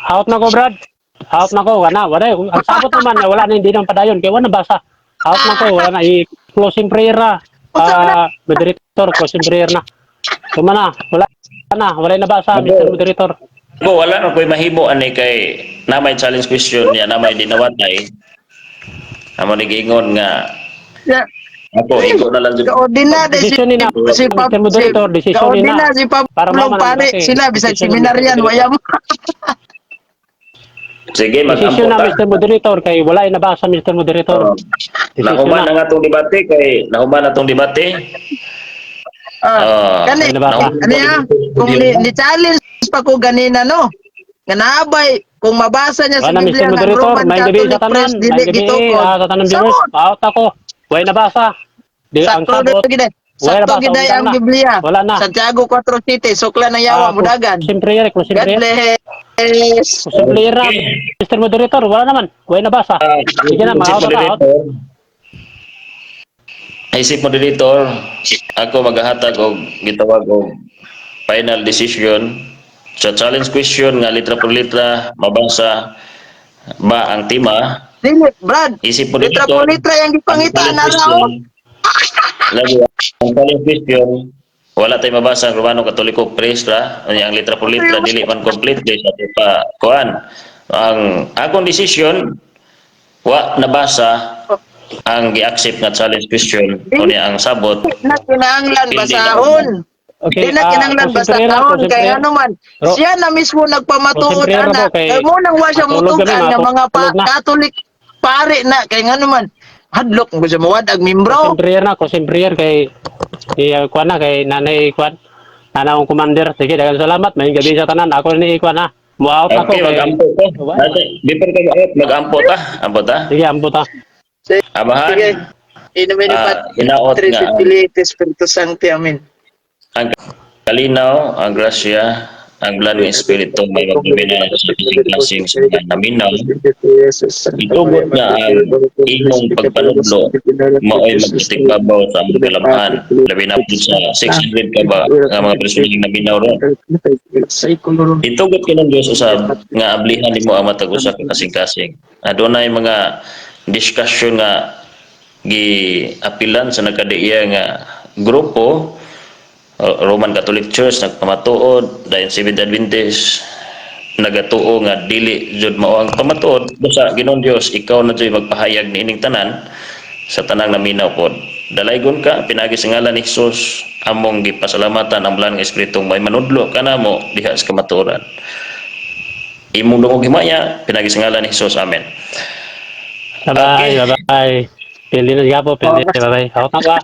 Out na ko, Brad. Out na ko, wala. Ang sabot naman, wala na, hindi nang padayon. Kaya wala basa. Out na ko, wala na. I-closing prayer na. Moderator, closing prayer na. Tuma na, wala na. Wala na basa, Mr. Moderator. Ako, wala na ko'y mahimo ani kay namay challenge question niya, namay dinawatay. Amo nigingon nga Yeah. ako igo na lang jud. Kaordina de si Decision ni na. si Mr. Moderator, decision ni Kaordina na. si Para Pablo maman ang pare dati. sila bisag Decision seminaryan ni Mr. waya mo. Sige, Decision na, mag-ampo Mr. Moderator, kay wala na basa, Mr. Moderator. Decision Nahuman na. ang atong debate kay nahuman atong debate. Kani Wala na basa. ano ya? Kung ni challenge pa ko ganina no. Nga naabay kung mabasa niya sa Wala na, Biblia Mr. ng Moderator. Roman May gabi Catholic sa tanan. Press May dili gabi, gitukod. sa tanan viewers. Out ako. Wala na basa. Ang Sakto sabot. gid. Wala Sakto basa, gid undang ang na. Biblia. Wala na. Santiago 4:7 sukla ng yawa mudagan. Closing prayer, closing God prayer. bless. Closing prayer na, Mr. Moderator. Wala naman. Wala na basa. Sige na, mga out na out. Isip moderator, ako maghahatag og gitawag og final decision sa challenge question nga litra por litra mabasa ba ang tema. Dili, Brad. Isip Litra moderator, po litra yung gipangita ang na challenge raw. question, lagi ang challenge question wala tay mabasa ang Romano Katoliko Press ra ang litra por litra dili man completely sa pa kuan. Ang akong decision wa nabasa ang gi-accept nga challenge question o niya ang sabot Na kinahanglan Hindi basahon. Okay, Di na kinahanglan closing prayer na, basahon. closing Kaya prayer. ano man, Ro- siya na mismo nagpamatuod Closing prayer na ana. po, kay- Kaya mo nang wa siya matulog mutugan kami, nga mga matulog na. Catholic pare na. Kaya nga naman, hadlok mo siya mawadag membro. Closing prayer kay kuan na, kay nanay kuan. Nanay commander. Sige, daghang salamat. May gabi sa tanan. Ako ni kuan na. Mo-out ako okay kay. mag-ampo ko before ka mag-ampo ta ampo ta Sige, ambo ta. amahan Sige. Inumin hinaot Tres nga Espiritu Espiritu Sancti. Amen. ang kalinaw, ang grasya, ang bulan ng Espiritu may magpapina sa kasing-kasing sa mga naminaw. Itugot nga ang imong pagpanudlo mao'y magpatigbabaw sa among kalamhan. Labi na po sa 600 ka ba nga mga personaling naminaw ron. Itugot ka ng Diyos usab nga ablihan nimo ang matag usa ka kasing-kasing. Adunay mga discussion nga gi-apilan sa nagkadiya nga grupo Roman Catholic Church nagpamatuod dayon Seventh Adventist nagatuo nga dili jud mao ang pamatuod sa Ginoong Dios ikaw na jud magpahayag niining tanan sa tanang naminaw pod dalaygon ka pinagi sa ngalan ni Hesus among gipasalamatan ang bulan nga espiritu may manudlo kanamo diha sa kamatuoran imong dungog himaya pinagi sa ngalan ni Hesus amen. Bye-bye, bye-bye. Pili na siya po, pili. Bye-bye. Out na ba?